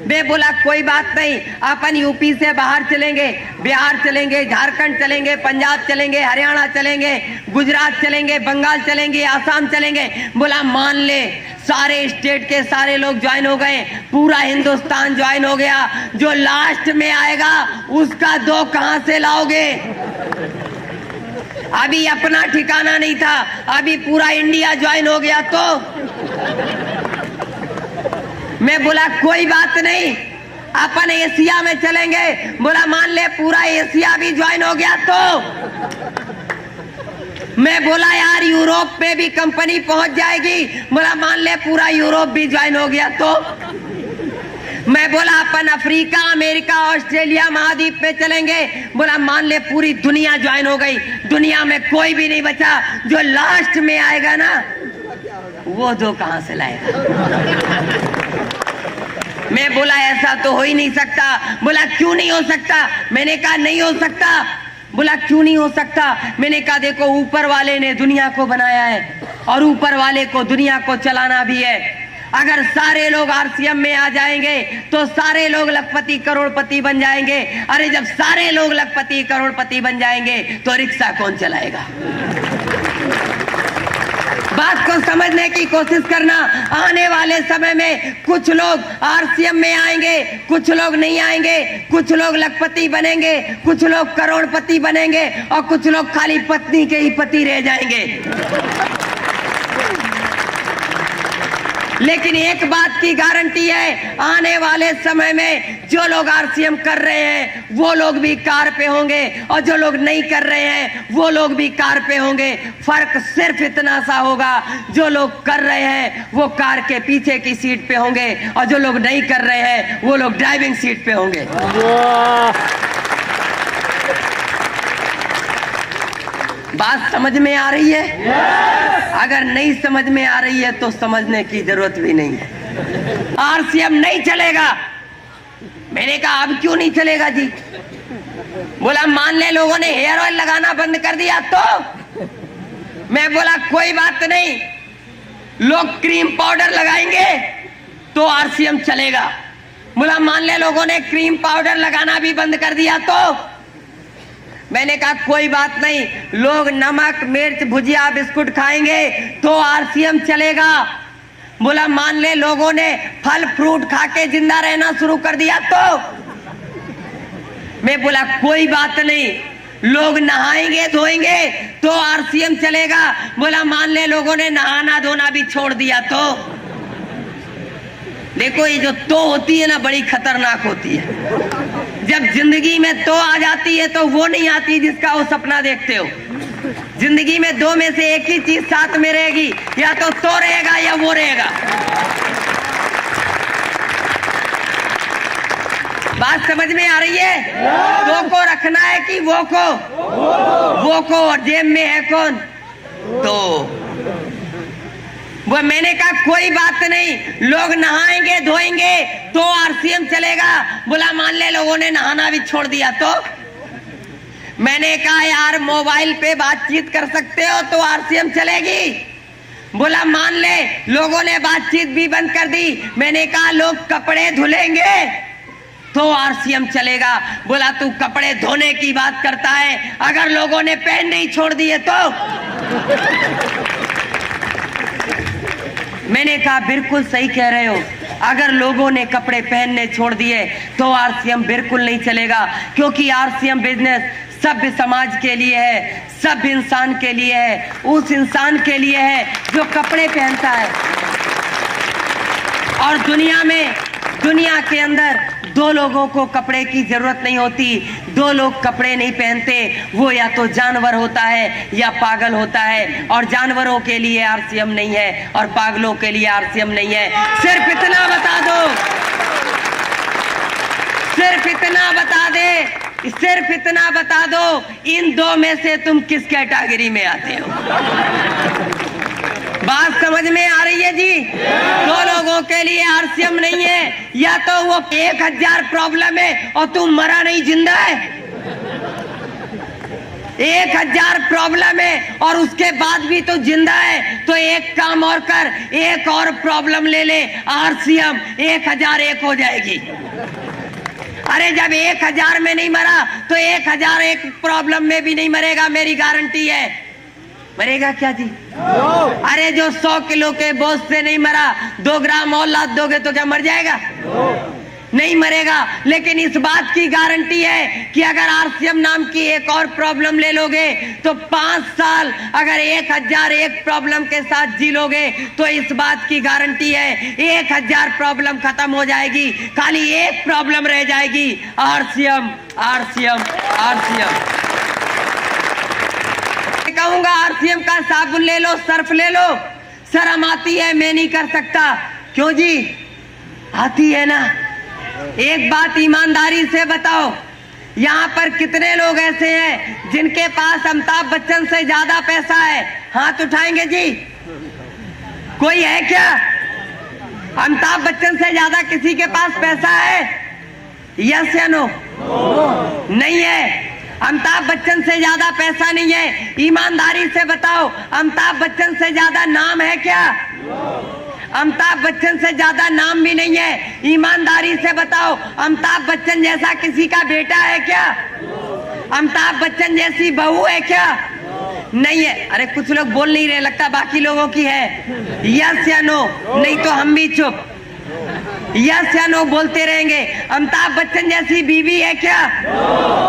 मैं बोला कोई बात नहीं, अपन यूपी से बाहर चलेंगे, बिहार चलेंगे, झारखंड चलेंगे, पंजाब चलेंगे, हरियाणा चलेंगे, गुजरात चलेंगे, बंगाल चलेंगे, आसाम चलेंगे। बोला मान ले सारे स्टेट के सारे लोग ज्वाइन हो गए, पूरा हिंदुस्तान ज्वाइन हो गया, जो लास्ट में आएगा उसका 2 कहां से लाओगे? अभी अपना ठिकाना नहीं था, अभी पूरा इंडिया ज्वाइन हो गया तो मैं बोला कोई बात नहीं, अपन एशिया में चलेंगे। बोला मान ले पूरा एशिया भी ज्वाइन हो गया तो मैं बोला यार यूरोप में भी कंपनी पहुंच जाएगी। बोला मान ले पूरा यूरोप भी ज्वाइन हो गया तो मैं बोला अपन अफ्रीका, अमेरिका, ऑस्ट्रेलिया महाद्वीप पे चलेंगे। बोला मान ले पूरी दुनिया ज्वाइन हो गई, दुनिया में कोई भी नहीं बचा, जो लास्ट में आएगा ना वो 2 कहां से लाएगा? मैं बोला ऐसा तो हो ही नहीं सकता। बोला क्यों नहीं हो सकता? मैंने कहा नहीं हो सकता। बोला क्यों नहीं हो सकता? मैंने कहा देखो ऊपर वाले ने दुनिया को बनाया है और ऊपर वाले को दुनिया को चलाना भी है। अगर सारे लोग आरसीएम में आ जाएंगे तो सारे लोग लखपति करोड़पति बन जाएंगे। अरे जब सारे लोग लखपति करोड़पति बन जाएंगे तो रिक्शा कौन चलाएगा? बात को समझने की कोशिश करना। आने वाले समय में कुछ लोग आरसीएम में आएंगे, कुछ लोग नहीं आएंगे, कुछ लोग लखपति बनेंगे, कुछ लोग करोड़पति बनेंगे और कुछ लोग खाली पत्नी के ही पति रह जाएंगे। लेकिन एक बात की गारंटी है, आने वाले समय में जो लोग आरसीएम कर रहे हैं वो लोग भी कार पे होंगे और जो लोग नहीं कर रहे हैं वो लोग भी कार पे होंगे। फर्क सिर्फ इतना सा होगा, जो लोग कर रहे हैं वो कार के पीछे की सीट पे होंगे और जो लोग नहीं कर रहे हैं वो लोग ड्राइविंग सीट पे होंगे। बात समझ में आ रही है? अगर नहीं समझ में आ रही है तो समझने की जरूरत भी नहीं है। आरसीएम नहीं चलेगा। मैंने कहा अब क्यों नहीं चलेगा जी? बोला मान ले लोगों ने हेयर ऑयल लगाना बंद कर दिया तो मैं बोला कोई बात नहीं, लोग क्रीम पाउडर लगाएंगे तो आरसीएम चलेगा। बोला मान ले लोगों ने क्रीम पाउडर लगाना भी बंद कर दिया तो मैंने कहा कोई बात नहीं, लोग नमक मिर्च भुजिया बिस्कुट खाएंगे तो आरसीएम चलेगा। बोला मान ले लोगों ने फल फ्रूट खा के जिंदा रहना शुरू कर दिया तो मैं बोला कोई बात नहीं, लोग नहाएंगे धोएंगे तो आरसीएम चलेगा। बोला मान ले लोगों ने नहाना धोना भी छोड़ दिया तो देखो ये जो तो होती है ना बड़ी खतरनाक होती है। जब जिंदगी में तो आ जाती है तो वो नहीं आती जिसका वो सपना देखते हो। जिंदगी में 2 में से एक ही चीज साथ में रहेगी, या तो रहेगा या वो रहेगा। बात समझ में आ रही है? तो को रखना है कि वो को और जेब में है कौन? तो वो मैंने कहा कोई बात नहीं, लोग नहाएंगे धोएंगे तो आरसीएम चलेगा। बोला मान ले लोगों ने नहाना भी छोड़ दिया तो मैंने कहा यार मोबाइल पे बातचीत कर सकते हो तो आरसीएम चलेगी। बोला मान ले लोगों ने बातचीत भी बंद कर दी। मैंने कहा लोग कपड़े धुलेंगे तो आरसीएम चलेगा। बोला तू कपड़े धोने की बात करता है, अगर लोगों ने पहन नहीं छोड़ दिए तो मैंने कहा बिल्कुल सही कह रहे हो, अगर लोगों ने कपड़े पहनने छोड़ दिए तो आरसीएम बिल्कुल नहीं चलेगा, क्योंकि आरसीएम बिजनेस सभ्य समाज के लिए है, सभ्य इंसान के लिए है, उस इंसान के लिए है जो कपड़े पहनता है। और दुनिया के अंदर 2 लोगों को कपड़े की जरूरत नहीं होती। 2 लोग कपड़े नहीं पहनते, वो या तो जानवर होता है या पागल होता है। और जानवरों के लिए आरसीएम नहीं है और पागलों के लिए आरसीएम नहीं है। सिर्फ इतना बता दो, सिर्फ इतना बता दे, सिर्फ इतना बता दो, इन दो में से तुम किस कैटेगरी में आते हो? बात समझ में आ रही है जी? दो लोगों के लिए आरसीएम नहीं है, या तो वो 1000 प्रॉब्लम है और तुम मरा नहीं जिंदा है। 1000 प्रॉब्लम है और उसके बाद भी तो जिंदा है, तो एक काम और कर, एक और प्रॉब्लम ले ले, आरसीएम 1001 हो जाएगी। अरे जब 1000 में नहीं मरा तो 1001 प्रॉब्लम में भी नहीं मरेगा, मेरी गारंटी है। मरेगा क्या जी? अरे जो 100 किलो के बोझ से नहीं मरा, 2 ग्राम और लाद दोगे तो क्या मर जाएगा? नहीं मरेगा। लेकिन इस बात की गारंटी है कि अगर आरसीएम नाम की एक और प्रॉब्लम ले लोगे तो 5 साल अगर 1001 प्रॉब्लम के साथ जी लोगे तो इस बात की गारंटी है 1000 प्रॉब्लम खत्म हो जाएगी, खाली एक प्रॉब्लम रह जाएगी, आरसीएम आरसीएम आरसीएम। कहूंगा आरसीएम का साबुन ले लो, सर्फ ले लो। शर्म आती है, मैं नहीं कर सकता। क्यों जी? आती है ना। एक बात ईमानदारी से बताओ, यहाँ पर कितने लोग ऐसे हैं जिनके पास अमिताभ बच्चन से ज्यादा पैसा है? हाथ उठाएंगे जी? कोई है क्या? अमिताभ बच्चन से ज्यादा किसी के पास पैसा है? यस या नो? नहीं है। अमिताभ बच्चन से ज्यादा पैसा नहीं है। ईमानदारी से बताओ, अमिताभ बच्चन से ज्यादा नाम है क्या? अमिताभ बच्चन से ज्यादा नाम भी नहीं है। ईमानदारी से बताओ, अमिताभ बच्चन जैसा किसी का बेटा है क्या? अमिताभ बच्चन जैसी बहू है क्या? नहीं है। अरे कुछ लोग बोल नहीं रहे, लगता बाकी लोगों की है। यस या नो? नहीं तो हम भी चुप। यस या नो बोलते रहेंगे। अमिताभ बच्चन जैसी बीवी है क्या?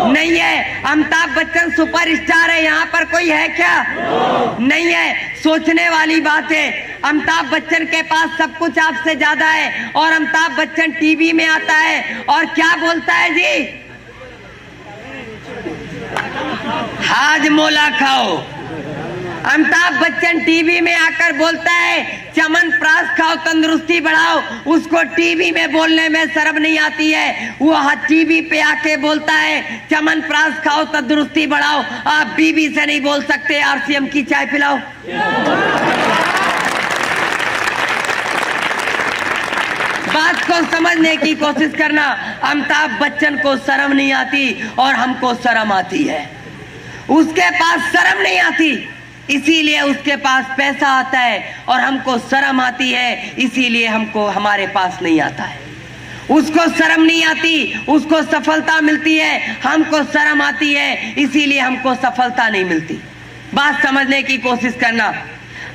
नहीं है। अमिताभ बच्चन सुपरस्टार है, यहाँ पर कोई है क्या? नहीं है। सोचने वाली बात है। अमिताभ बच्चन के पास सब कुछ आपसे ज्यादा है और अमिताभ बच्चन टीवी में आता है और क्या बोलता है जी? हाजमोला खाओ। अमिताभ बच्चन टीवी में आकर बोलता है च्यवनप्राश खाओ, तंदुरुस्ती बढ़ाओ। उसको टीवी में बोलने में शर्म नहीं आती है। वो टीवी पे आके बोलता है च्यवनप्राश खाओ, तंदुरुस्ती बढ़ाओ। आप बीबी से नहीं बोल सकते आरसीएम की चाय पिलाओ। बात को समझने की कोशिश करना। अमिताभ बच्चन को शर्म नहीं आती और हमको शर्म आती है। उसके पास शर्म नहीं आती, इसीलिए उसके पास पैसा आता है, और हमको शर्म आती है, इसीलिए हमको हमारे पास नहीं आता है। उसको शर्म नहीं आती, उसको सफलता मिलती है, हमको शर्म आती है, इसीलिए हमको सफलता नहीं मिलती। बात समझने की कोशिश करना।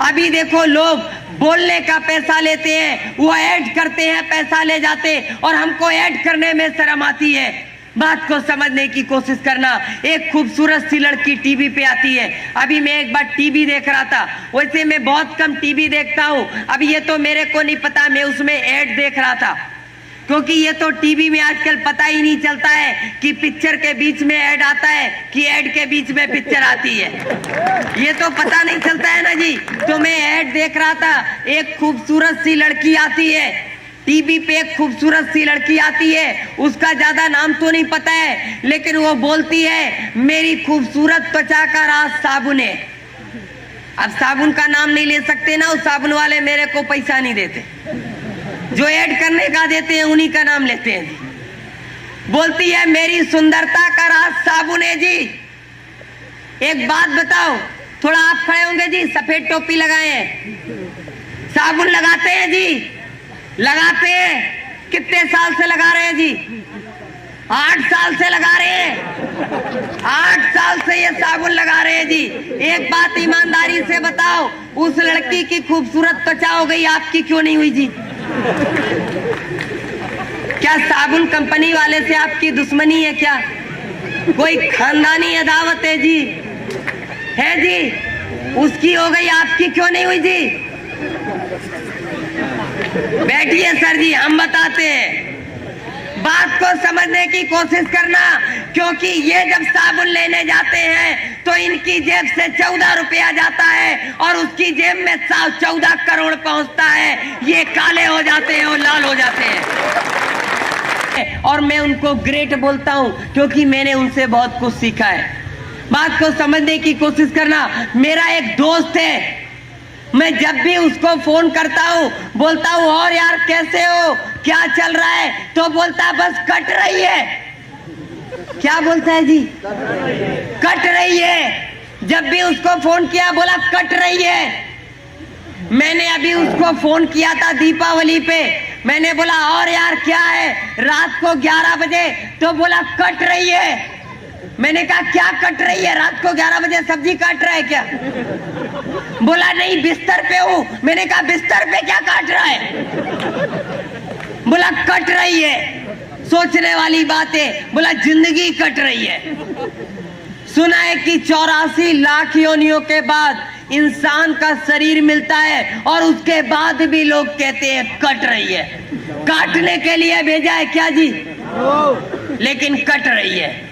अभी देखो, लोग बोलने का पैसा लेते हैं, वो ऐड करते हैं, पैसा ले जाते, और हमको ऐड करने में शर्म आती है। बात को समझने की कोशिश करना। एक खूबसूरत सी लड़की टीवी पे आती है। अभी मैं एक बार टीवी देख रहा था, वैसे मैं बहुत कम टीवी देखता हूँ, अब ये तो मेरे को नहीं पता, मैं उसमें ऐड देख रहा था, क्योंकि ये तो टीवी में आजकल पता ही नहीं चलता है कि पिक्चर के बीच में ऐड आता है कि ऐड के बीच में पिक्चर आती है। ये तो पता नहीं चलता है ना जी। तो मैं ऐड देख रहा था, एक खूबसूरत सी लड़की आती है टीवी पे, एक खूबसूरत सी लड़की आती है, उसका ज्यादा नाम तो नहीं पता है, लेकिन वो बोलती है मेरी खूबसूरत त्वचा का राज साबुन है। अब साबुन का नाम नहीं ले सकते ना, उस साबुन वाले मेरे को पैसा नहीं देते, जो ऐड करने का देते हैं उन्हीं का नाम लेते हैं जी। बोलती है मेरी सुंदरता का राज साबुन है जी। एक बात बताओ, थोड़ा आप खड़े होंगे जी, सफेद टोपी लगाए हैं, साबुन लगाते हैं जी? लगाते हैं। कितने साल से लगा रहे हैं जी? 8 साल से लगा रहे हैं। 8 साल से ये साबुन लगा रहे हैं जी। एक बात ईमानदारी से बताओ, उस लड़की की खूबसूरत त्वचा हो गई, आपकी क्यों नहीं हुई जी? क्या साबुन कंपनी वाले से आपकी दुश्मनी है क्या? कोई खानदानी अदावत है जी? है जी? उसकी हो गई, आपकी क्यों नहीं हुई जी? बैठिए सर जी, हम बताते हैं। बात को समझने की कोशिश करना, क्योंकि ये जब साबुन लेने जाते हैं तो इनकी जेब से 14 रुपया जाता है और उसकी जेब में 14 करोड़ पहुंचता है। ये काले हो जाते हैं और लाल हो जाते हैं। और मैं उनको ग्रेट बोलता हूं क्योंकि मैंने उनसे बहुत कुछ सीखा है। बात को समझने की कोशिश करना। मेरा एक दोस्त है, मैं जब भी उसको फोन करता हूँ बोलता हूँ और यार कैसे हो, क्या चल रहा है, तो बोलता है बस कट रही है। क्या बोलता है जी? कट रही है। जब भी उसको फोन किया बोला कट रही है। मैंने अभी उसको फोन किया था दीपावली पे, मैंने बोला और यार क्या है, रात को 11 बजे, तो बोला कट रही है। मैंने कहा क्या कट रही है, रात को 11 बजे सब्जी काट रहा है क्या? बोला नहीं बिस्तर पे हूं। मैंने कहा बिस्तर पे क्या काट रहा है? बोला कट रही है। सोचने वाली बात है। बोला जिंदगी कट रही है। सुना है कि 84 लाख योनियों के बाद इंसान का शरीर मिलता है और उसके बाद भी लोग कहते हैं कट रही है। काटने के लिए भेजा है क्या जी? लेकिन कट रही है।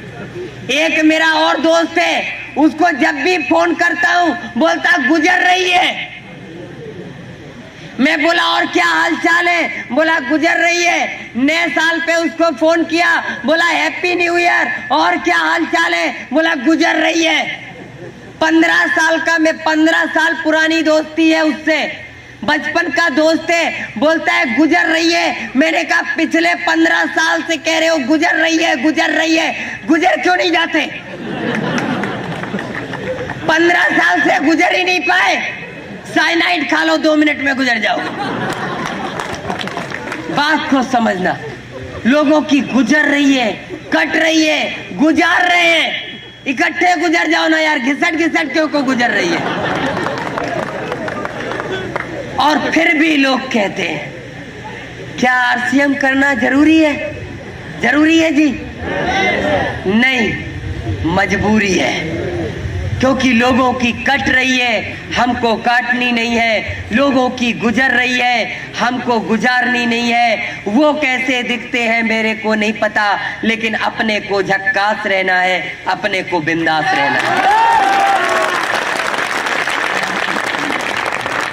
एक मेरा और दोस्त है, उसको जब भी फोन करता हूं बोलता गुजर रही है। मैं बोला और क्या हाल चाल है? बोला गुजर रही है। नए साल पे उसको फोन किया, बोला हैप्पी न्यू ईयर, और क्या हाल चाल है? बोला गुजर रही है। 15 साल का, मैं 15 साल पुरानी दोस्ती है उससे, बचपन का दोस्त है, बोलता है गुजर रही है। मैंने कहा पिछले 15 साल से कह रहे हो गुजर रही है गुजर रही है, गुजर क्यों नहीं जाते? 15 साल से गुजर ही नहीं पाए। साइनाइड खा लो 2 मिनट में गुजर जाओ। बात को समझना। लोगों की गुजर रही है, कट रही है, गुजार रहे हैं। इकट्ठे गुजर जाओ ना यार, घिसट घिसट क्यों को गुजर रही है। और फिर भी लोग कहते हैं क्या आरसीएम करना जरूरी है? जरूरी है जी? नहीं, मजबूरी है। क्योंकि लोगों की कट रही है, हमको काटनी नहीं है। लोगों की गुजर रही है, हमको गुजारनी नहीं है। वो कैसे दिखते हैं मेरे को नहीं पता, लेकिन अपने को झक्कास रहना है, अपने को बिंदास रहना है।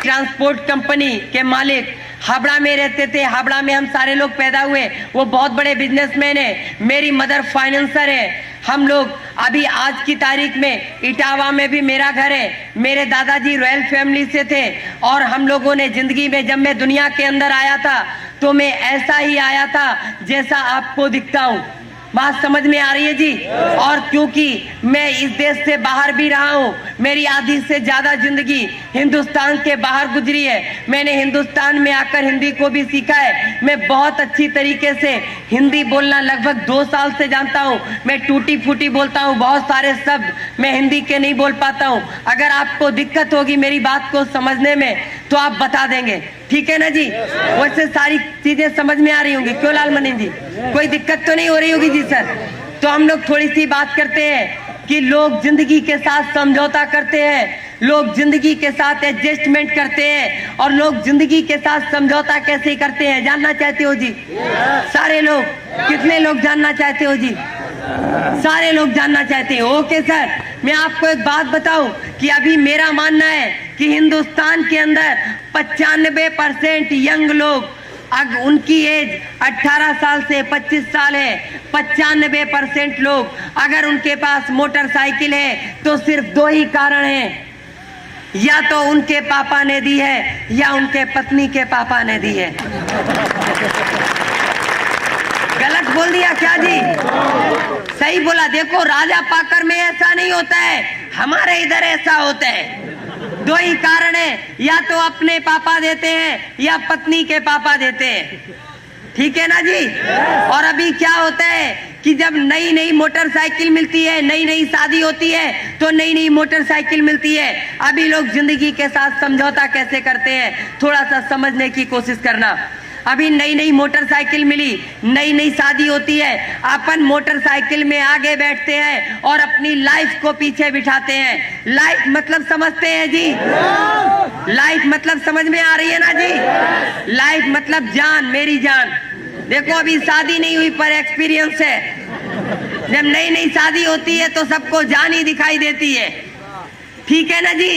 ट्रांसपोर्ट कंपनी के मालिक हावड़ा में रहते थे। हावड़ा में हम सारे लोग पैदा हुए। वो बहुत बड़े बिजनेसमैन है। मेरी मदर फाइनेंसर है। हम लोग अभी आज की तारीख में इटावा में भी मेरा घर है। मेरे दादाजी रॉयल फैमिली से थे और हम लोगों ने जिंदगी में, जब मैं दुनिया के अंदर आया था तो मैं ऐसा ही आया था जैसा आपको दिखता हूँ। बात समझ में आ रही है जी? और क्योंकि मैं इस देश से बाहर भी रहा हूँ, मेरी आधी से ज्यादा जिंदगी हिंदुस्तान के बाहर गुजरी है। मैंने हिंदुस्तान में आकर हिंदी को भी सीखा है। मैं बहुत अच्छी तरीके से हिंदी बोलना लगभग 2 साल से जानता हूँ। मैं टूटी फूटी बोलता हूँ, बहुत सारे शब्द मैं हिंदी के नहीं बोल पाता हूँ। अगर आपको दिक्कत होगी मेरी बात को समझने में तो आप बता देंगे, ठीक है ना जी? वैसे सारी चीजें समझ में आ रही होंगी, क्यों लालमणि जी? कोई दिक्कत तो नहीं हो रही होगी जी सर? तो हम लोग थोड़ी सी बात करते हैं कि लोग जिंदगी के साथ समझौता करते हैं, लोग जिंदगी के साथ एडजस्टमेंट करते हैं, और लोग जिंदगी के साथ समझौता कैसे करते हैं जानना चाहते हो जी? सारे लोग, कितने लोग जानना चाहते हो जी? सारे लोग जानना चाहते हैं। ओके सर, मैं आपको एक बात बताऊं कि अभी मेरा मानना है कि हिंदुस्तान के अंदर 95% यंग लोग, अगर उनकी एज 18 साल से 25 साल है, 95% लोग अगर उनके पास मोटरसाइकिल है तो सिर्फ 2 ही कारण हैं, या तो उनके पापा ने दी है या उनके पत्नी के पापा ने दी है। गलत बोल दिया क्या जी? सही बोला। देखो राजा पाकर में ऐसा नहीं होता है, हमारे इधर ऐसा होता है। 2 ही कारण है, या तो अपने पापा देते हैं या पत्नी के पापा देते हैं, ठीक है ना जी? और अभी क्या होता है कि जब नई नई मोटरसाइकिल मिलती है, नई नई शादी होती है तो नई नई मोटरसाइकिल मिलती है। अभी लोग जिंदगी के साथ समझौता कैसे करते हैं, थोड़ा सा समझने की कोशिश करना। अभी नई नई मोटरसाइकिल मिली, नई नई शादी होती है, अपन मोटरसाइकिल में आगे बैठते हैं और अपनी लाइफ को पीछे बिठाते हैं। लाइफ मतलब समझते हैं जी? लाइफ मतलब समझ में आ रही है ना जी? लाइफ मतलब जान, मेरी जान। देखो अभी शादी नहीं हुई पर एक्सपीरियंस है। जब नई नई शादी होती है तो सबको जान ही दिखाई देती है, ठीक है ना जी?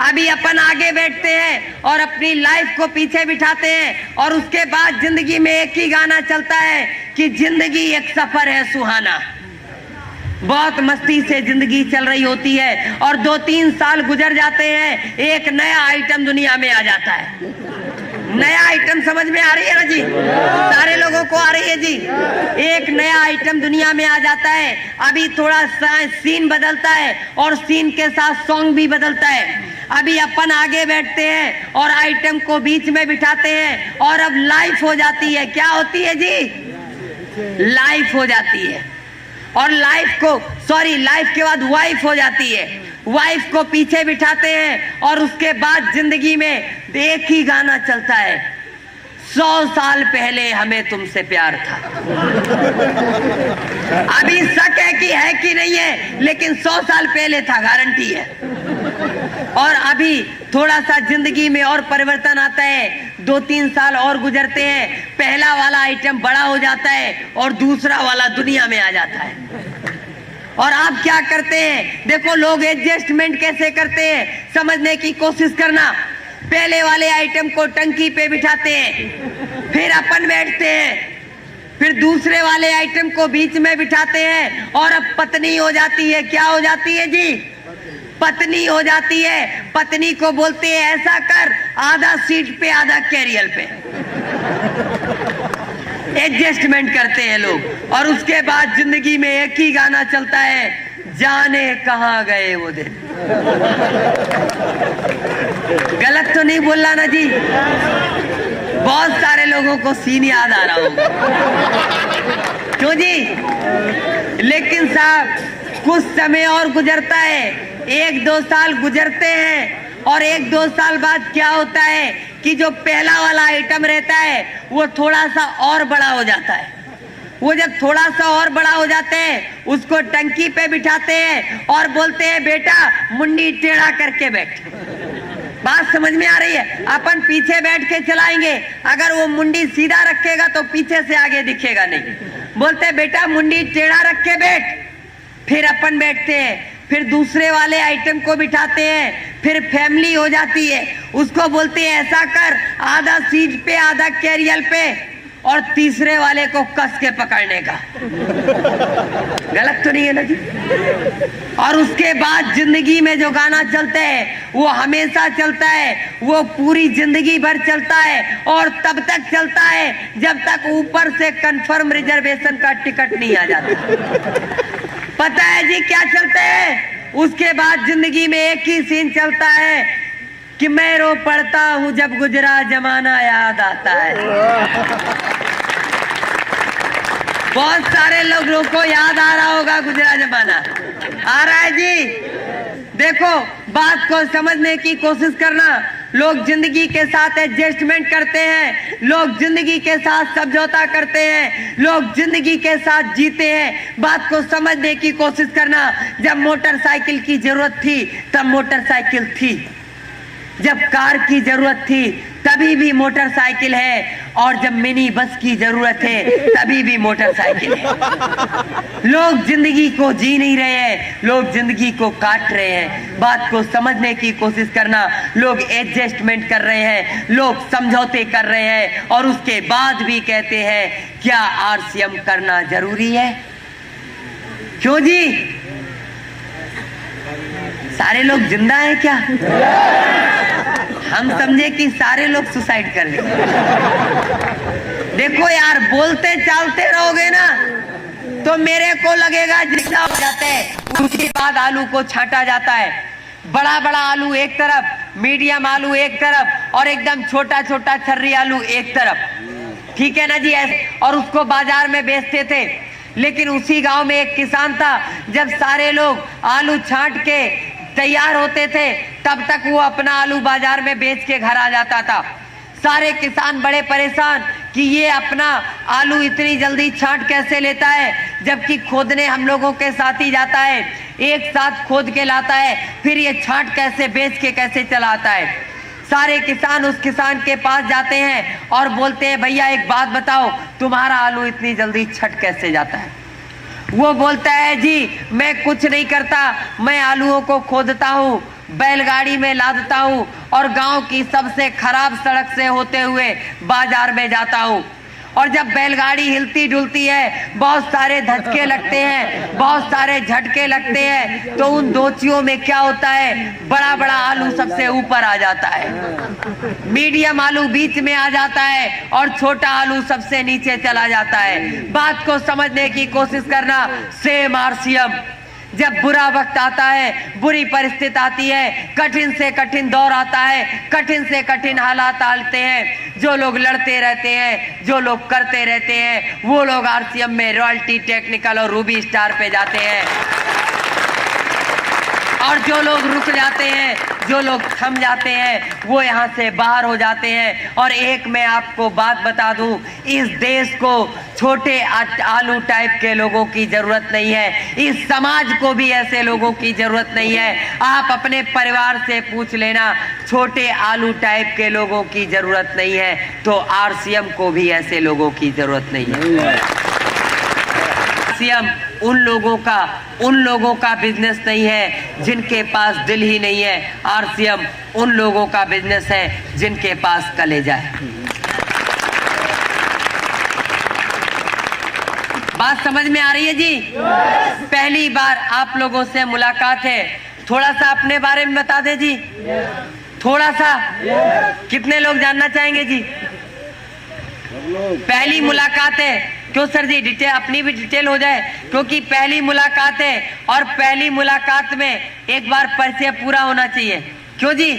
अभी अपन आगे बैठते हैं और अपनी लाइफ को पीछे बिठाते हैं और उसके बाद जिंदगी में एक ही गाना चलता है कि जिंदगी एक सफर है सुहाना। बहुत मस्ती से जिंदगी चल रही होती है और 2-3 साल गुजर जाते हैं, एक नया आइटम दुनिया में आ जाता है। नया आइटम समझ में आ रही है ना जी? सारे लोगों को आ रही है जी? एक नया आइटम दुनिया में आ जाता है। अभी थोड़ा सा सीन बदलता है और सीन के साथ सॉन्ग भी बदलता है। अभी अपन आगे बैठते हैं और आइटम को बीच में बिठाते हैं और अब लाइफ हो जाती है। क्या होती है जी? लाइफ हो जाती है। और लाइफ के बाद वाइफ हो जाती है। वाइफ को पीछे बिठाते हैं और उसके बाद जिंदगी में एक ही गाना चलता है, 100 साल पहले हमें तुमसे प्यार था। अभी शक है कि नहीं है, लेकिन 100 साल पहले था, गारंटी है। और अभी थोड़ा सा जिंदगी में और परिवर्तन आता है, 2-3 साल और गुजरते हैं, पहला वाला आइटम बड़ा हो जाता है और दूसरा वाला दुनिया में आ जाता है। और आप क्या करते हैं? देखो लोग एडजस्टमेंट कैसे करते हैं, समझने की कोशिश करना। पहले वाले आइटम को टंकी पे बिठाते हैं, फिर अपन बैठते हैं, फिर दूसरे वाले आइटम को बीच में बिठाते हैं और अब पत्नी हो जाती है। क्या हो जाती है जी? पत्नी हो जाती है। पत्नी को बोलते हैं ऐसा कर, आधा सीट पे आधा कैरियर पे। एडजस्टमेंट करते हैं लोग और उसके बाद जिंदगी में एक ही गाना चलता है, जाने कहां गए वो दिन। गलत तो नहीं बोल रहा ना जी? बहुत सारे लोगों को सीन याद आ रहा होगा, क्यों जी? लेकिन साहब कुछ समय और गुजरता है, 1-2 साल गुजरते हैं और 1-2 साल बाद क्या होता है कि जो पहला वाला आइटम रहता है वो थोड़ा सा और बड़ा हो जाता है। वो जब थोड़ा सा और बड़ा हो जाते हैं, उसको टंकी पे बिठाते हैं और बोलते हैं बेटा मुंडी टेढ़ा करके बैठ। बात समझ में आ रही है? अपन पीछे बैठ के चलाएंगे, अगर वो मुंडी सीधा रखेगा तो पीछे से आगे दिखेगा नहीं। बोलते हैं बेटा मुंडी टेढ़ा रख के बैठ। फिर अपन बैठते हैं, फिर दूसरे वाले आइटम को बिठाते हैं, फिर फैमिली हो जाती है, उसको बोलते हैं ऐसा कर, आधा सीट पे आधा कैरियर पे, और तीसरे वाले को कस के पकड़ने का। गलत तो नहीं है ना जी? और उसके बाद जिंदगी में जो गाना चलता है वो हमेशा चलता है, वो पूरी जिंदगी भर चलता है और तब तक चलता है जब तक ऊपर से कंफर्म रिजर्वेशन का टिकट नहीं आ जाता। पता है जी क्या चलता है? उसके बाद जिंदगी में एक ही सीन चलता है कि मैं रो पड़ता हूं जब गुजरा जमाना याद आता है। बहुत सारे लोगों को याद आ रहा होगा गुजरा जमाना। आ रहा है जी? देखो बात को समझने की कोशिश करना। लोग जिंदगी के साथ एडजस्टमेंट करते हैं, लोग जिंदगी के साथ समझौता करते हैं, लोग जिंदगी के साथ जीते हैं। बात को समझने की कोशिश करना। जब मोटरसाइकिल की जरूरत थी तब मोटरसाइकिल थी, जब कार की जरूरत थी तभी भी मोटरसाइकिल है, और जब मिनी बस की जरूरत है तभी भी मोटरसाइकिल है। लोग जिंदगी को जी नहीं रहे हैं, लोग जिंदगी को काट रहे हैं। बात को समझने की कोशिश करना। लोग एडजस्टमेंट कर रहे हैं, लोग समझौते कर रहे हैं और उसके बाद भी कहते हैं क्या आरसीएम करना जरूरी है? क्यों जी? सारे लोग जिंदा हैं क्या? हम समझे कि सारे लोग सुसाइड कर लेंगे। देखो यार, बोलते चालते रहोगे ना तो मेरे को लगेगा जिंदा हो जाते हैं। उसके बाद आलू को छांटा जाता है, बड़ा बड़ा आलू एक तरफ, मीडियम आलू एक तरफ और एकदम छोटा छोटा छर्री आलू एक तरफ। ठीक है ना जी? ऐसे और उसको बाजार में बेचते थे। लेकिन उसी गांव में एक किसान था, जब सारे लोग आलू छांट के तैयार होते थे तब तक वो अपना आलू बाजार में बेच के घर आ जाता था। सारे किसान बड़े परेशान कि ये अपना आलू इतनी जल्दी छांट कैसे लेता है, जबकि खोदने हम लोगों के साथ ही जाता है, एक साथ खोद के लाता है, फिर ये छांट कैसे बेच के कैसे चलाता है। सारे किसान उस किसान के पास जाते हैं और बोलते हैं भैया एक बात बताओ, तुम्हारा आलू इतनी जल्दी छट कैसे जाता है? वो बोलता है जी मैं कुछ नहीं करता, मैं आलूओं को खोदता हूँ, बैलगाड़ी में लादता हूँ और गांव की सबसे खराब सड़क से होते हुए बाजार में जाता हूँ। और जब बैलगाड़ी हिलती डुलती है, बहुत सारे धक्के लगते हैं, बहुत सारे झटके लगते हैं, तो उन दोचियों में क्या होता है, बड़ा बड़ा आलू सबसे ऊपर आ जाता है, मीडियम आलू बीच में आ जाता है और छोटा आलू सबसे नीचे चला जाता है। बात को समझने की कोशिश करना। Same RCM. जब बुरा वक्त आता है, बुरी परिस्थिति आती है, कठिन से कठिन दौर आता है, कठिन से कठिन हालात आते हैं, जो लोग लड़ते रहते हैं, जो लोग करते रहते हैं, वो लोग आरसीएम में रॉयल्टी, टेक्निकल और रूबी स्टार पे जाते हैं। और जो लोग रुक जाते हैं, जो लोग थम जाते हैं, वो यहाँ से बाहर हो जाते हैं। और एक मैं आपको बात बता दूं, इस देश को छोटे आलू टाइप के लोगों की जरूरत नहीं है, इस समाज को भी ऐसे लोगों की जरूरत नहीं है। आप अपने परिवार से पूछ लेना, छोटे आलू टाइप के लोगों की जरूरत नहीं है, तो आरसीएम को भी ऐसे लोगों की जरूरत नहीं है। आरसीएम उन लोगों का बिजनेस नहीं है जिनके पास दिल ही नहीं है। आरसीएम उन लोगों का बिजनेस है जिनके पास कलेजा है। बात समझ में आ रही है जी? पहली बार आप लोगों से मुलाकात है, थोड़ा सा अपने बारे में बता दे जी, थोड़ा सा। कितने लोग जानना चाहेंगे जी? पहली मुलाकात है, क्यों सर जी, डिटेल अपनी भी डिटेल हो जाए, क्योंकि पहली मुलाकात है और पहली मुलाकात में एक बार परिचय पूरा होना चाहिए। क्यों जी?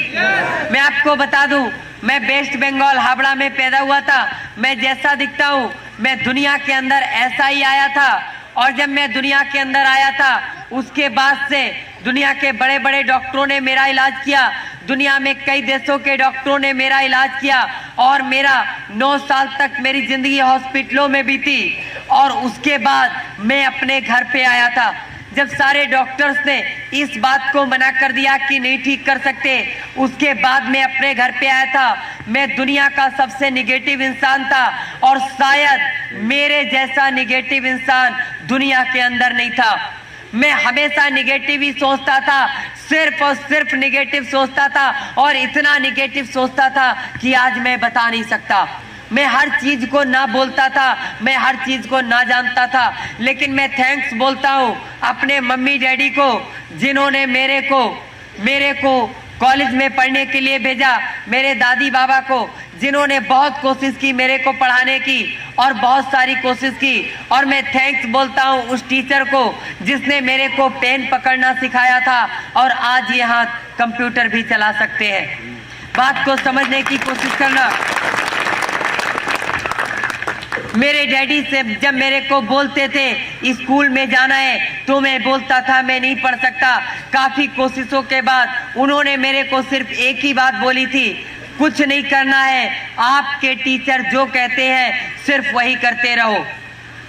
मैं आपको बता दूं, मैं वेस्ट बंगाल हावड़ा में पैदा हुआ था। मैं जैसा दिखता हूँ, मैं दुनिया के अंदर ऐसा ही आया था। और जब मैं दुनिया के अंदर आया था, उसके बाद से दुनिया के बड़े बड़े डॉक्टरों ने मेरा इलाज किया, दुनिया में कई देशों के डॉक्टरों ने मेरा इलाज किया, और मेरा 9 साल तक मेरी जिंदगी हॉस्पिटलों में बीती। और उसके बाद मैं अपने घर पे आया था, जब सारे डॉक्टर्स ने इस बात को मना कर दिया कि नहीं ठीक कर सकते, उसके बाद मैं अपने घर पे आया था। मैं दुनिया का सबसे निगेटिव इंसान था, और शायद मेरे जैसा निगेटिव इंसान दुनिया के अंदर नहीं था। मैं हमेशा निगेटिव ही सोचता था, सिर्फ और सिर्फ निगेटिव सोचता था, और इतना निगेटिव सोचता था कि आज मैं बता नहीं सकता। मैं हर चीज को ना बोलता था, मैं हर चीज को ना जानता था, लेकिन मैं थैंक्स बोलता हूँ अपने मम्मी डैडी को, जिन्होंने मेरे को कॉलेज में पढ़ने के लिए भेजा, मेरे दादी बाबा को, जिन्होंने बहुत कोशिश की मेरे को पढ़ाने की, और बहुत सारी कोशिश की। और मैं थैंक्स बोलता हूँ उस टीचर को जिसने मेरे को पेन पकड़ना सिखाया था, और आज यहाँ कंप्यूटर भी चला सकते हैं। बात को समझने की कोशिश करना। मेरे डैडी से जब मेरे को बोलते थे स्कूल में जाना है, तो मैं बोलता था मैं नहीं पढ़ सकता। काफी कोशिशों के बाद उन्होंने मेरे को सिर्फ एक ही बात बोली थी, कुछ नहीं करना है, आपके टीचर जो कहते हैं सिर्फ वही करते रहो।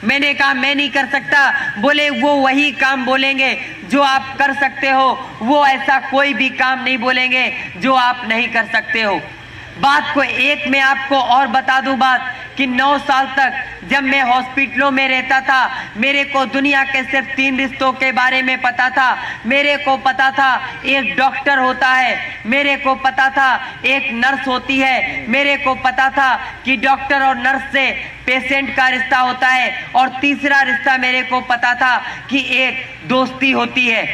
मैंने कहा मैं नहीं कर सकता। बोले वो वही काम बोलेंगे जो आप कर सकते हो, वो ऐसा कोई भी काम नहीं बोलेंगे जो आप नहीं कर सकते हो। बात को एक मैं आपको और बता दूं बात, कि 9 साल तक जब मैं हॉस्पिटलों में रहता था, मेरे को दुनिया के सिर्फ 3 रिश्तों के बारे में पता था। मेरे को पता था एक डॉक्टर होता है, मेरे को पता था एक नर्स होती है, मेरे को पता था कि डॉक्टर और नर्स से पेशेंट का रिश्ता होता है, और तीसरा रिश्ता मेरे को पता था कि एक दोस्ती होती है।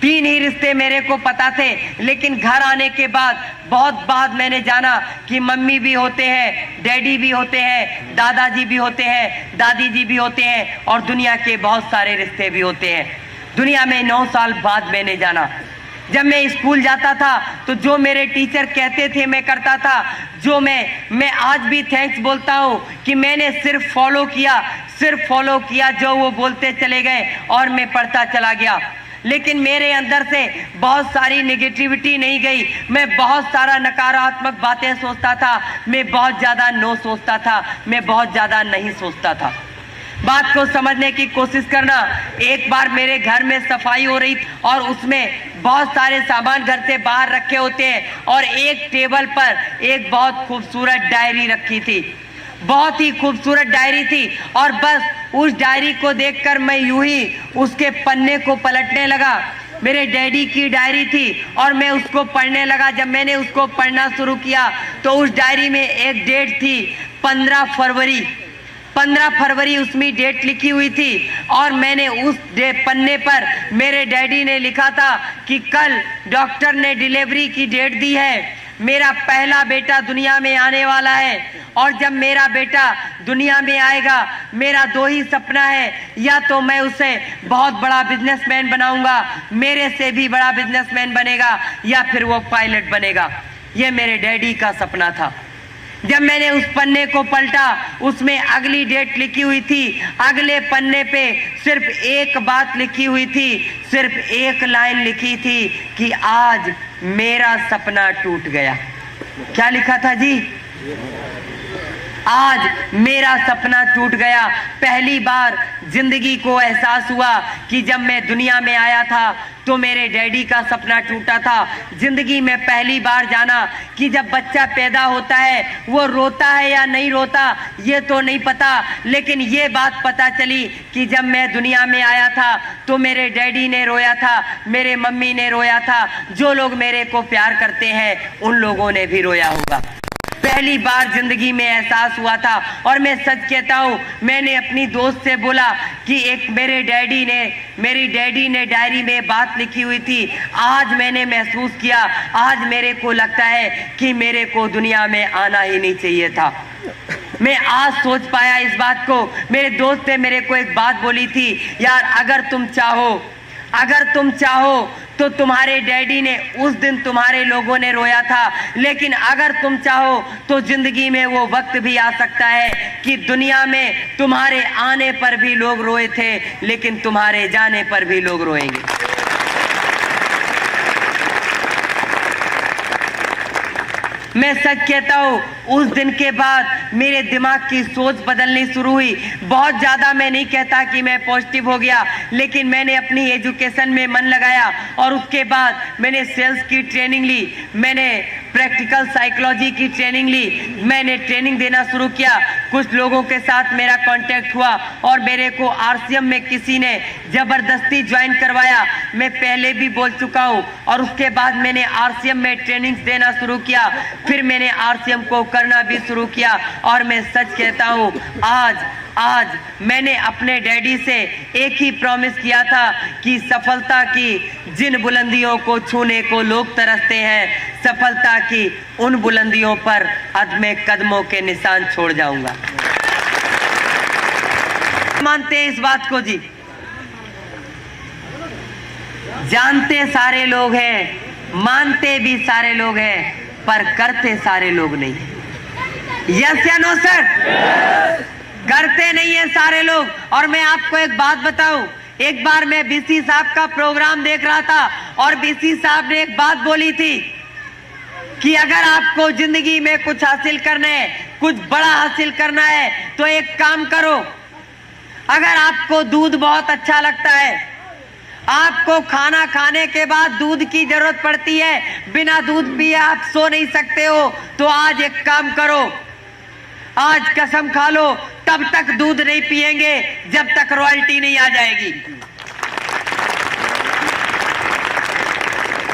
3 ही रिश्ते मेरे को पता थे, लेकिन घर आने के बाद बहुत बाद मैंने जाना कि मम्मी भी होते हैं, डैडी भी होते हैं, दादाजी भी होते हैं, दादी जी भी होते हैं, और दुनिया के बहुत सारे रिश्ते भी होते हैं। दुनिया में 9 साल बाद मैंने जाना। जब मैं स्कूल जाता था तो जो मेरे टीचर कहते थे मैं करता था। जो मैं आज भी थैंक्स बोलता हूँ कि मैंने सिर्फ फॉलो किया जो वो बोलते चले गए, और मैं पढ़ता चला गया। लेकिन मेरे अंदर से बहुत सारी नेगेटिविटी नहीं गई। मैं बहुत सारा नकारात्मक बातें सोचता था, मैं बहुत ज्यादा नो सोचता था, मैं बहुत ज्यादा नहीं सोचता था। बात को समझने की कोशिश करना। एक बार मेरे घर में सफाई हो रही और उसमें बहुत सारे सामान घर से बाहर रखे होते हैं, और एक टेबल पर एक बहुत खूबसूरत डायरी रखी थी, बहुत ही खूबसूरत डायरी थी। और बस उस डायरी को देखकर मैं यूं ही उसके पन्ने को पलटने लगा, मेरे डैडी की डायरी थी और मैं उसको पढ़ने लगा। जब मैंने उसको पढ़ना शुरू किया तो उस डायरी में एक डेट थी 15 फरवरी। 15 फरवरी उसमें डेट लिखी हुई थी और मैंने उस पन्ने पर मेरे डैडी ने लिखा था कि कल डॉक्टर ने डिलीवरी की डेट दी है, मेरा पहला बेटा दुनिया में आने वाला है और जब मेरा बेटा दुनिया में आएगा मेरा दो ही सपना है, या तो मैं उसे बहुत बड़ा बिजनेसमैन बनाऊंगा, मेरे से भी बड़ा बिजनेसमैन बनेगा, या फिर वो पायलट बनेगा। ये मेरे डैडी का सपना था। जब मैंने उस पन्ने को पलटा उसमें अगली डेट लिखी हुई थी। अगले पन्ने पे सिर्फ एक बात लिखी हुई थी, सिर्फ एक लाइन लिखी थी कि आज मेरा सपना टूट गया। क्या लिखा था जी? आज मेरा सपना टूट गया। पहली बार जिंदगी को एहसास हुआ कि जब मैं दुनिया में आया था तो मेरे डैडी का सपना टूटा था। जिंदगी में पहली बार जाना कि जब बच्चा पैदा होता है वो रोता है या नहीं रोता ये तो नहीं पता, लेकिन ये बात पता चली कि जब मैं दुनिया में आया था तो मेरे डैडी ने रोया था, मेरे मम्मी ने रोया था, जो लोग मेरे को प्यार करते हैं उन लोगों ने भी रोया होगा। पहली बार जिंदगी में एहसास हुआ था। और मैं सच कहता हूँ, मैंने अपनी दोस्त से बोला कि एक मेरी डैडी ने डायरी में बात लिखी हुई थी, आज मैंने महसूस किया, आज मेरे को लगता है कि मेरे को दुनिया में आना ही नहीं चाहिए था। मैं आज सोच पाया इस बात को। मेरे दोस्त ने मेरे को एक बात बोली थी, यार अगर तुम चाहो तो तुम्हारे डैडी ने उस दिन तुम्हारे लोगों ने रोया था, लेकिन अगर तुम चाहो तो जिंदगी में वो वक्त भी आ सकता है कि दुनिया में तुम्हारे आने पर भी लोग रोए थे, लेकिन तुम्हारे जाने पर भी लोग रोएंगे। मैं सच कहता हूँ, उस दिन के बाद मेरे दिमाग की सोच बदलनी शुरू हुई। बहुत ज़्यादा मैं नहीं कहता कि मैं पॉजिटिव हो गया, लेकिन मैंने अपनी एजुकेशन में मन लगाया और उसके बाद मैंने सेल्स की ट्रेनिंग ली, मैंने प्रैक्टिकल साइकोलॉजी की ट्रेनिंग ली, मैंने ट्रेनिंग देना शुरू किया। कुछ लोगों के साथ मेरा कांटेक्ट हुआ और मेरे को आरसीएम में किसी ने ज़बरदस्ती ज्वाइन करवाया। मैं पहले भी बोल चुका हूँ। और उसके बाद मैंने आरसीएम में ट्रेनिंग देना शुरू किया, फिर मैंने आरसीएम को करना भी शुरू किया। और मैं सच कहता हूँ, आज मैंने अपने डैडी से एक ही प्रॉमिस किया था कि सफलता की जिन बुलंदियों को छूने को लोग तरसते हैं, सफलता की उन बुलंदियों पर अदमे कदमों के निशान छोड़ जाऊंगा। मानते हैं इस बात को जी? जानते सारे लोग हैं, मानते भी सारे लोग हैं, पर करते सारे लोग नहीं। यस या नो सर? करते नहीं है सारे लोग। और मैं आपको एक बात बताऊं, एक बार मैं बीसी साहब का प्रोग्राम देख रहा था और बीसी साहब ने एक बात बोली थी कि अगर आपको जिंदगी में कुछ हासिल करना है, कुछ बड़ा हासिल करना है, तो एक काम करो। अगर आपको दूध बहुत अच्छा लगता है, आपको खाना खाने के बाद दूध की जरूरत पड़ती है, बिना दूध पिए आप सो नहीं सकते हो, तो आज एक काम करो, आज कसम खा लो, तब तक दूध नहीं पिएंगे जब तक रॉयल्टी नहीं आ जाएगी।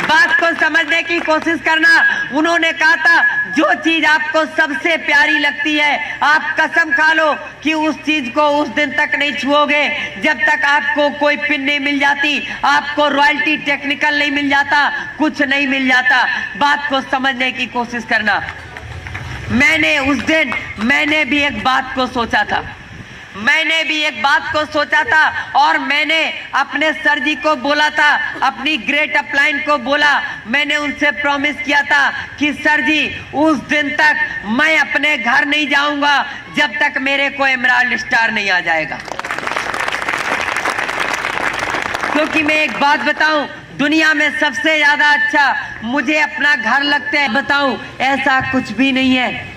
बात को समझने की कोशिश करना। उन्होंने कहा था, जो चीज आपको सबसे प्यारी लगती है, आप कसम खा लो कि उस चीज को उस दिन तक नहीं छुओगे जब तक आपको कोई पिन नहीं मिल जाती, आपको रॉयल्टी टेक्निकल नहीं मिल जाता, कुछ नहीं मिल जाता। बात को समझने की कोशिश करना। मैंने भी एक बात को सोचा था और मैंने अपने सर जी को बोला था, अपनी ग्रेट अपलाइन को बोला, मैंने उनसे प्रॉमिस किया था कि सर जी उस दिन तक मैं अपने घर नहीं जाऊंगा जब तक मेरे को एमराल्ड स्टार नहीं आ जाएगा। क्योंकि मैं एक बात बताऊं, दुनिया में सबसे ज्यादा अच्छा मुझे अपना घर लगता है। बताऊं, ऐसा कुछ भी नहीं है,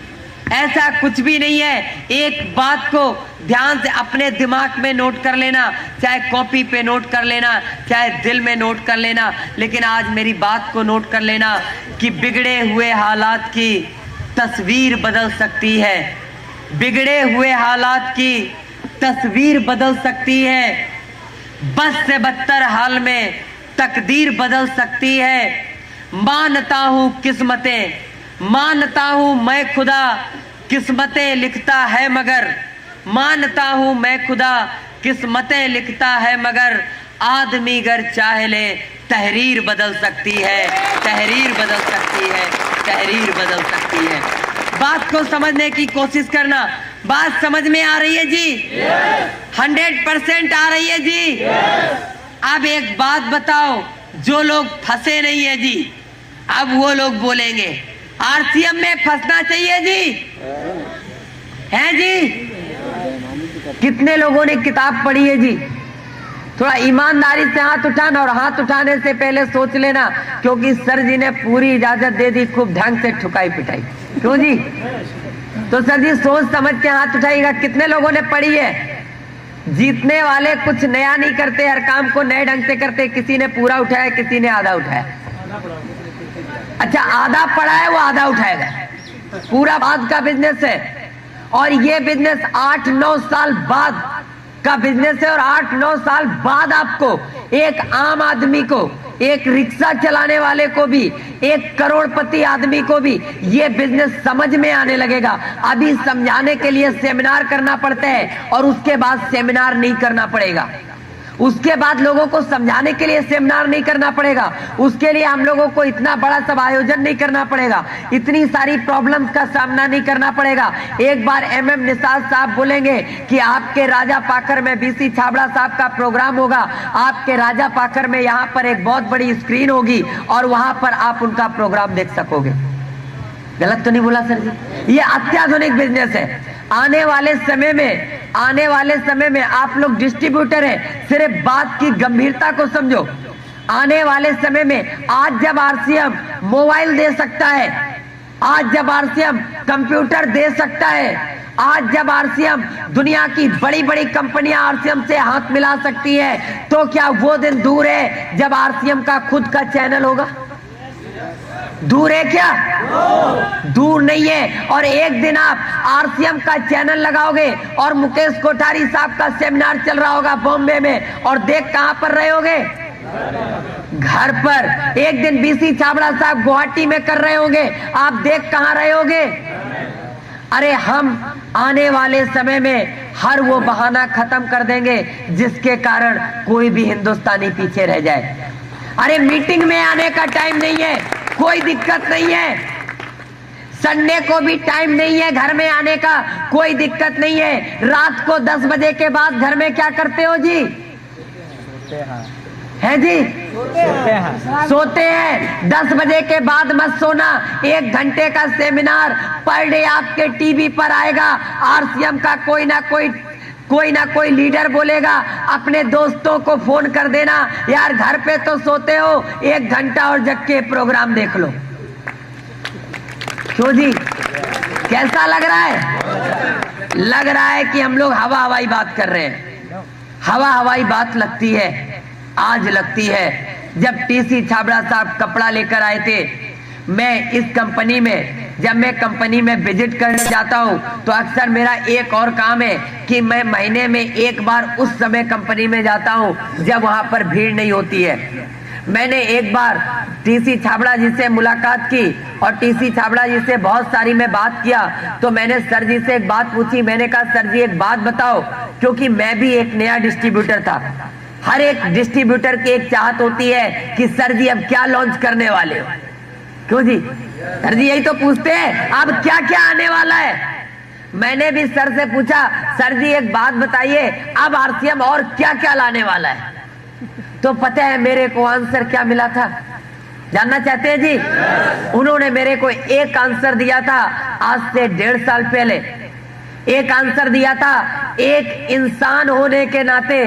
ऐसा कुछ भी नहीं है। एक बात को ध्यान से अपने दिमाग में नोट कर लेना, चाहे कॉपी पे नोट कर लेना, चाहे दिल में नोट कर लेना, लेकिन आज मेरी बात को नोट कर लेना कि बिगड़े हुए हालात की तस्वीर बदल सकती है। बिगड़े हुए हालात की तस्वीर बदल सकती है। बस से बदतर हाल में तकदीर बदल सकती है। मानता हूं किस्मतें, मानता हूं मैं खुदा, किस्मतें लिखता है मगर, मानता हूं मैं खुदा, किस्मतें लिखता है मगर, आदमी अगर चाहे ले तहरीर बदल सकती है, तहरीर बदल सकती है, तहरीर बदल सकती है। बात को समझने की कोशिश करना। बात समझ में आ रही है जी? 100% आ रही है जी? अब एक बात बताओ, जो लोग फंसे नहीं है जी, अब वो लोग बोलेंगे आरसीएम में फंसना चाहिए जी, है जी? कितने लोगों ने किताब पढ़ी है जी? थोड़ा ईमानदारी से हाथ उठाना, और हाथ उठाने से पहले सोच लेना, क्योंकि सर जी ने पूरी इजाजत दे दी, खूब ढंग से ठुकाई पिटाई। क्यों जी? तो सर जी सोच समझ के हाथ उठाइएगा। कितने लोगों ने पढ़ी है? जीतने वाले कुछ नया नहीं करते, हर काम को नए ढंग से करते। किसी ने पूरा उठाया, किसी ने आधा उठाया। अच्छा, आधा पढ़ा है वो आधा उठाएगा। पूरा बाद का बिजनेस है, और ये बिजनेस 8-9 साल बाद का बिजनेस है। और 8-9 साल बाद आपको, एक आम आदमी को, एक रिक्शा चलाने वाले को भी, एक करोड़पति आदमी को भी ये बिजनेस समझ में आने लगेगा। अभी समझाने के लिए सेमिनार करना पड़ता है, और उसके बाद सेमिनार नहीं करना पड़ेगा। उसके बाद लोगों को समझाने के लिए सेमिनार नहीं करना पड़ेगा। उसके लिए हम लोगों को इतना बड़ा सब आयोजन नहीं करना पड़ेगा, इतनी सारी प्रॉब्लम्स का सामना नहीं करना पड़ेगा। एक बार MM निषाद साहब बोलेंगे कि आपके राजा पाकर में BC छाबड़ा साहब का प्रोग्राम होगा, आपके राजा पाकर में यहाँ पर एक बहुत बड़ी स्क्रीन होगी, और वहां पर आप उनका प्रोग्राम देख सकोगे। गलत तो नहीं बोला सर जी? ये अत्याधुनिक बिजनेस है। आने वाले समय में आप लोग डिस्ट्रीब्यूटर हैं, सिर्फ बात की गंभीरता को समझो। आने वाले समय में, आज जब RCM मोबाइल दे सकता है, आज जब RCM कंप्यूटर दे सकता है, आज जब RCM दुनिया की बड़ी बड़ी कंपनियां RCM से हाथ मिला सकती है, तो क्या वो दिन दूर है जब RCM का खुद का चैनल होगा? दूर है क्या? दूर नहीं है। और एक दिन आप RCM का चैनल लगाओगे, और मुकेश कोठारी साहब का सेमिनार चल रहा होगा बॉम्बे में, और देख कहां पर रहे होगे? घर पर। एक दिन BC छाबड़ा साहब गुवाहाटी में कर रहे होंगे, आप देख कहां रहे होगे? अरे हम आने वाले समय में हर वो बहाना खत्म कर देंगे जिसके कारण कोई भी हिंदुस्तानी पीछे रह जाए। अरे मीटिंग में आने का टाइम नहीं है, कोई दिक्कत नहीं है। संडे को भी टाइम नहीं है घर में आने का, कोई दिक्कत नहीं है। रात को 10 बजे के बाद घर में क्या करते हो जी? है जी? सोते हैं। 10 बजे के बाद मत सोना। 1 घंटे का सेमिनार पर डे आपके टीवी पर आएगा। RCM का कोई ना कोई लीडर बोलेगा, अपने दोस्तों को फोन कर देना, यार घर पे तो सोते हो, 1 घंटा और जग के प्रोग्राम देख लो। क्यों जी? कैसा लग रहा है? लग रहा है कि हम लोग हवा हवाई बात कर रहे हैं। हवा हवाई बात लगती है, आज लगती है। जब TC छाबड़ा साहब कपड़ा लेकर आए थे, मैं इस कंपनी में, जब मैं कंपनी में विजिट करने जाता हूं, तो अक्सर मेरा एक और काम है कि मैं महीने में एक बार उस समय कंपनी में जाता हूं जब वहां पर भीड़ नहीं होती है। मैंने एक बार TC छाबड़ा जी से मुलाकात की, और TC छाबड़ा जी से बहुत सारी मैं बात किया। तो मैंने सर जी से एक बात पूछी। मैंने कहा, सर जी एक बात बताओ, क्योंकि मैं भी एक नया डिस्ट्रीब्यूटर था। हर एक डिस्ट्रीब्यूटर की एक चाहत होती है कि सर जी अब क्या लॉन्च करने वाले हो? क्यों जी? सर जी यही तो पूछते हैं, अब क्या क्या आने वाला है। मैंने भी सर से पूछा, सर जी एक बात बताइए, अब RCM और क्या क्या लाने वाला है? तो पता है मेरे को आंसर क्या मिला था? जानना चाहते हैं जी? उन्होंने मेरे को एक आंसर दिया था आज से 1.5 साल पहले। एक आंसर दिया था, एक इंसान होने के नाते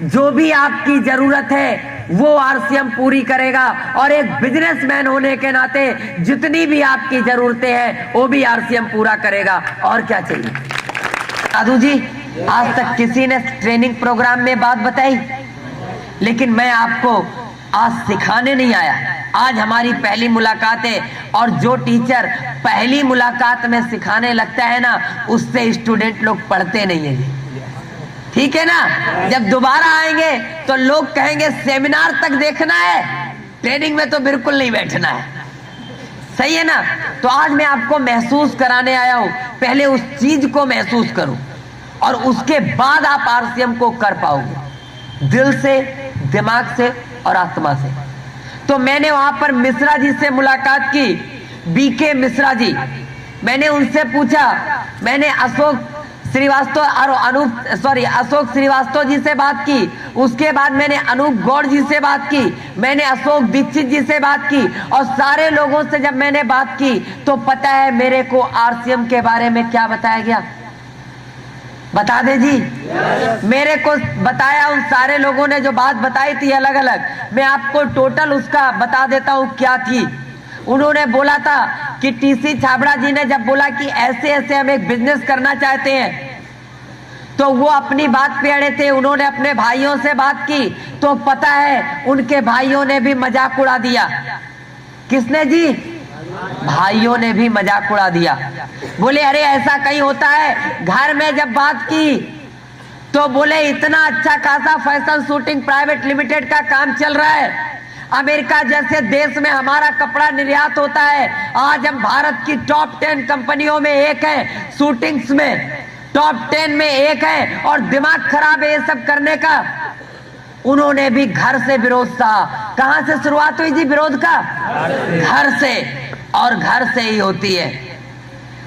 जो भी आपकी जरूरत है वो RCM पूरी करेगा, और एक बिजनेसमैन होने के नाते जितनी भी आपकी जरूरतें हैं वो भी RCM पूरा करेगा। और क्या चाहिए? साधु जी, आज तक किसी ने ट्रेनिंग प्रोग्राम में बात बताई, लेकिन मैं आपको आज सिखाने नहीं आया। आज हमारी पहली मुलाकात है, और जो टीचर पहली मुलाकात में सिखाने लगता है ना, उससे स्टूडेंट लोग पढ़ते नहीं है। ठीक है ना। जब दोबारा आएंगे तो लोग कहेंगे सेमिनार तक देखना है, ट्रेनिंग में तो बिल्कुल नहीं बैठना है। सही है ना। तो आज मैं आपको महसूस कराने आया हूं, पहले उस चीज को महसूस करो और उसके बाद आप आरसीएम को कर पाओगे, दिल से, दिमाग से और आत्मा से। तो मैंने वहां पर मिश्रा जी से मुलाकात की, बीके मिश्रा जी। मैंने उनसे पूछा, मैंने अशोक श्रीवास्तव जी से बात की, उसके बाद मैंने अनूप गौड़ जी से बात की, मैंने अशोक दीक्षित जी से बात की, और सारे लोगों से जब मैंने बात की तो पता है मेरे को आरसीएम के बारे में क्या बताया गया? बता दे जी। मेरे को बताया, उन सारे लोगों ने जो बात बताई थी अलग अलग, मैं आपको टोटल उसका बता देता हूं क्या थी। उन्होंने बोला था कि टीसी छाबड़ा जी ने जब बोला कि ऐसे ऐसे हम एक बिजनेस करना चाहते हैं, तो वो अपनी बात पे अड़े थे। उन्होंने अपने भाइयों से बात की तो पता है उनके भाइयों ने भी मजाक उड़ा दिया। किसने जी? भाइयों ने भी मजाक उड़ा दिया। बोले अरे ऐसा कहीं होता है। घर में जब बात की तो बोले इतना अच्छा खासा फैशन शूटिंग प्राइवेट लिमिटेड का काम चल रहा है, अमेरिका जैसे देश में हमारा कपड़ा निर्यात होता है। आज हम भारत की टॉप 10 कंपनियों में एक है, शूटिंग्स में टॉप 10 में एक है, और दिमाग खराब है ये सब करने का। उन्होंने भी घर से विरोध सहा। कहां से शुरुआत हुई जी विरोध का? घर से। और घर से ही होती है।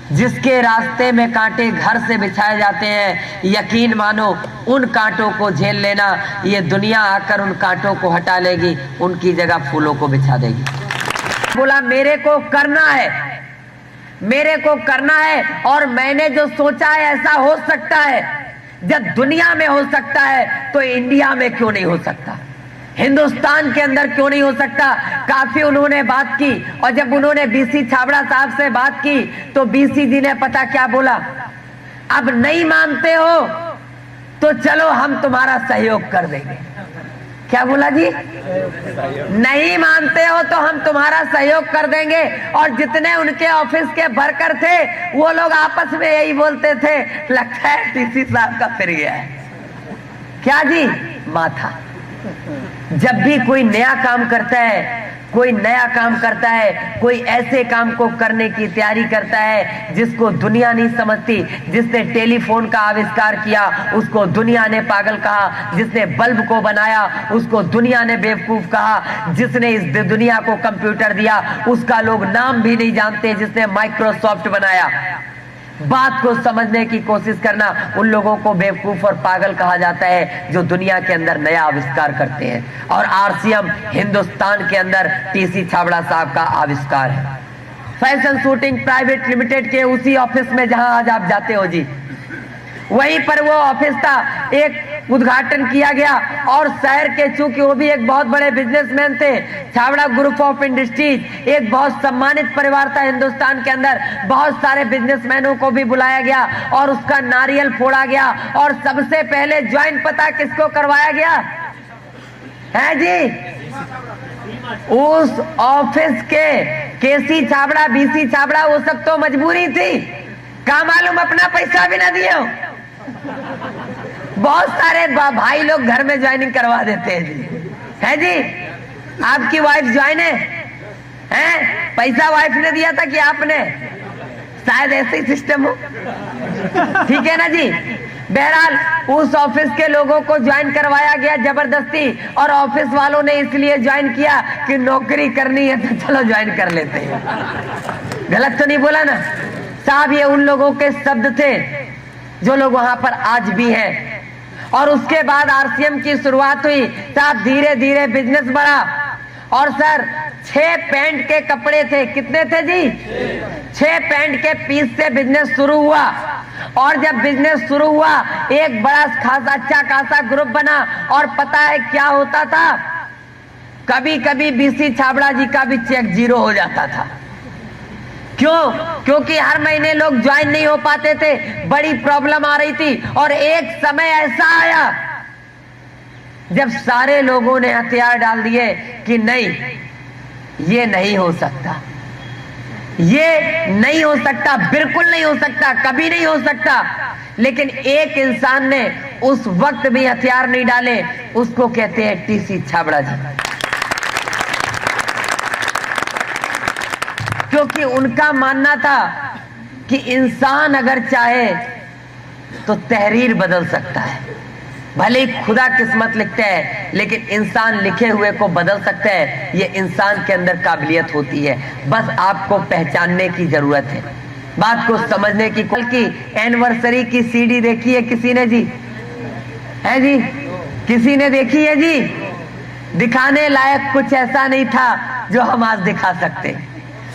जिसके रास्ते में कांटे घर से बिछाए जाते हैं, यकीन मानो उन कांटों को झेल लेना, ये दुनिया आकर उन कांटों को हटा लेगी, उनकी जगह फूलों को बिछा देगी। बोला मेरे को करना है, मेरे को करना है, और मैंने जो सोचा है ऐसा हो सकता है। जब दुनिया में हो सकता है तो इंडिया में क्यों नहीं हो सकता, हिंदुस्तान के अंदर क्यों नहीं हो सकता। काफी उन्होंने बात की, और जब उन्होंने बीसी छाबड़ा साहब से बात की तो बीसी जी ने पता क्या बोला? अब नहीं मानते हो तो चलो हम तुम्हारा सहयोग कर देंगे। क्या बोला जी? नहीं मानते हो तो हम तुम्हारा सहयोग कर देंगे। और जितने उनके ऑफिस के वर्कर थे वो लोग आपस में यही बोलते थे, लगता है टीसी साहब का फिर गया है। क्या जी? माथा। जब भी कोई नया काम करता है, कोई नया काम करता है, कोई ऐसे काम को करने की तैयारी करता है जिसको दुनिया नहीं समझती। जिसने टेलीफोन का आविष्कार किया उसको दुनिया ने पागल कहा, जिसने बल्ब को बनाया उसको दुनिया ने बेवकूफ कहा, जिसने इस दुनिया को कंप्यूटर दिया उसका लोग नाम भी नहीं जानते, जिसने माइक्रोसॉफ्ट बनाया। बात को समझने की कोशिश करना, उन लोगों को बेवकूफ और पागल कहा जाता है जो दुनिया के अंदर नया आविष्कार करते हैं। और आरसीएम हिंदुस्तान के अंदर टीसी छाबड़ा साहब का आविष्कार है। फैशन शूटिंग प्राइवेट लिमिटेड के उसी ऑफिस में जहां आज आप जाते हो जी, वहीं पर वो ऑफिस था। एक उद्घाटन किया गया, और शहर के, चूंकि वो भी एक बहुत बड़े बिजनेसमैन थे, छाबड़ा ग्रुप ऑफ इंडस्ट्रीज एक बहुत सम्मानित परिवार था हिंदुस्तान के अंदर। बहुत सारे बिजनेसमैनों को भी बुलाया गया और उसका नारियल फोड़ा गया। और सबसे पहले ज्वाइन पता किसको करवाया गया है जी? उस ऑफिस के केसी छाबड़ा, बीसी छाबड़ा, वो सब तो मजबूरी थी। क्या मालूम अपना पैसा भी ना दिए हो। बहुत सारे भाई लोग घर में ज्वाइनिंग करवा देते हैं जी। है जी? आपकी वाइफ ज्वाइन है? पैसा वाइफ ने दिया था कि आपने? शायद ऐसे ही सिस्टम हो। ठीक है ना जी। बहरहाल उस ऑफिस के लोगों को ज्वाइन करवाया गया जबरदस्ती, और ऑफिस वालों ने इसलिए ज्वाइन किया कि नौकरी करनी है तो चलो ज्वाइन कर लेते हैं। गलत तो नहीं बोला ना साहब? ये उन लोगों के शब्द थे जो लोग वहां पर आज भी हैं। और उसके बाद आरसीएम की शुरुआत हुई साहब। धीरे धीरे बिजनेस बढ़ा, और सर 6 पैंट के कपड़े थे। कितने थे जी? 6 पैंट के पीस से बिजनेस शुरू हुआ। और जब बिजनेस शुरू हुआ एक बड़ा खासा अच्छा खासा ग्रुप बना। और पता है क्या होता था? कभी कभी बीसी छाबड़ा जी का भी चेक 0 हो जाता था। क्यों? क्योंकि हर महीने लोग ज्वाइन नहीं हो पाते थे, बड़ी प्रॉब्लम आ रही थी। और एक समय ऐसा आया जब सारे लोगों ने हथियार डाल दिए कि नहीं, ये नहीं हो सकता, ये नहीं हो सकता, बिल्कुल नहीं हो सकता, कभी नहीं हो सकता। लेकिन एक इंसान ने उस वक्त भी हथियार नहीं डाले, उसको कहते हैं टीसी छाबड़ा जी। क्योंकि उनका मानना था कि इंसान अगर चाहे तो तहरीर बदल सकता है। भले ही खुदा किस्मत लिखते हैं, लेकिन इंसान लिखे हुए को बदल सकते हैं। ये इंसान के अंदर काबिलियत होती है, बस आपको पहचानने की जरूरत है, बात को समझने की। कल की एनिवर्सरी की सीडी देखी है किसी ने जी? है जी? किसी ने देखी है जी? दिखाने लायक कुछ ऐसा नहीं था जो हम आज दिखा सकते।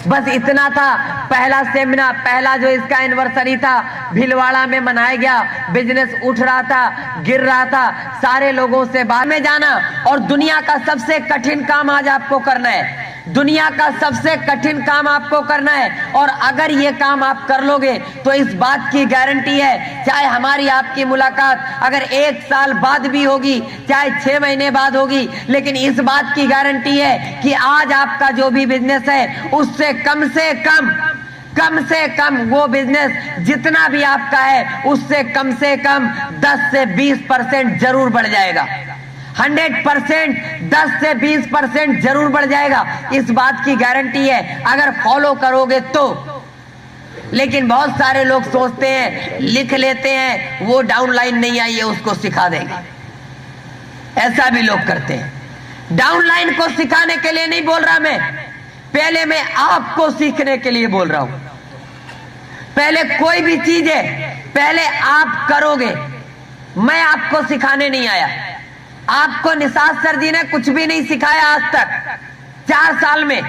बस इतना था, पहला सेमिनार, पहला जो इसका एनिवर्सरी था भीलवाड़ा में मनाया गया। बिजनेस उठ रहा था, गिर रहा था, सारे लोगों से बाहर में जाना। और दुनिया का सबसे कठिन काम आज आपको करना है, दुनिया का सबसे कठिन काम आपको करना है। और अगर ये काम आप कर लोगे तो इस बात की गारंटी है, चाहे हमारी आपकी मुलाकात अगर 1 साल बाद भी होगी, चाहे 6 महीने बाद होगी, लेकिन इस बात की गारंटी है कि आज आपका जो भी बिजनेस है उससे कम से कम वो बिजनेस जितना भी आपका है उससे कम 10 से 20% जरूर बढ़ जाएगा। 100% 10 से 20% जरूर बढ़ जाएगा, इस बात की गारंटी है अगर फॉलो करोगे तो। लेकिन बहुत सारे लोग सोचते हैं, लिख लेते हैं, वो डाउनलाइन नहीं आई है उसको सिखा देंगे, ऐसा भी लोग करते हैं। डाउनलाइन को सिखाने के लिए नहीं बोल रहा मैं, पहले मैं आपको सीखने के लिए बोल रहा हूं। पहले कोई भी चीज है पहले आप करोगे, मैं आपको सिखाने नहीं आया। आपको निसार सर जी ने कुछ भी नहीं सिखाया आज तक 4 साल में,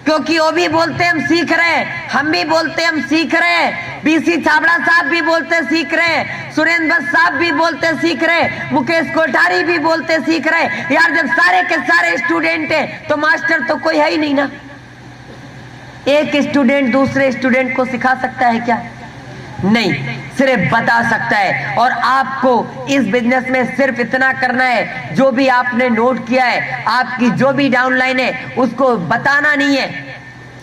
क्योंकि वो भी बोलते हम सीख रहे हैं, हम भी बोलते हम सीख रहे हैं, पीसी छाबड़ा साहब भी बोलते सीख रहे हैं, सुरेंद्र साहब भी बोलते सीख रहे हैं, मुकेश कोठारी भी बोलते सीख रहे हैं। यार जब सारे के सारे स्टूडेंट हैं तो मास्टर तो कोई है ही नहीं ना। एक स्टूडेंट दूसरे स्टूडेंट को सिखा सकता है क्या? नहीं, सिर्फ बता सकता है। और आपको इस बिजनेस में सिर्फ इतना करना है, जो भी आपने नोट किया है, आपकी जो भी डाउनलाइन है उसको बताना नहीं है,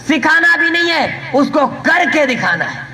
सिखाना भी नहीं है, उसको करके दिखाना है।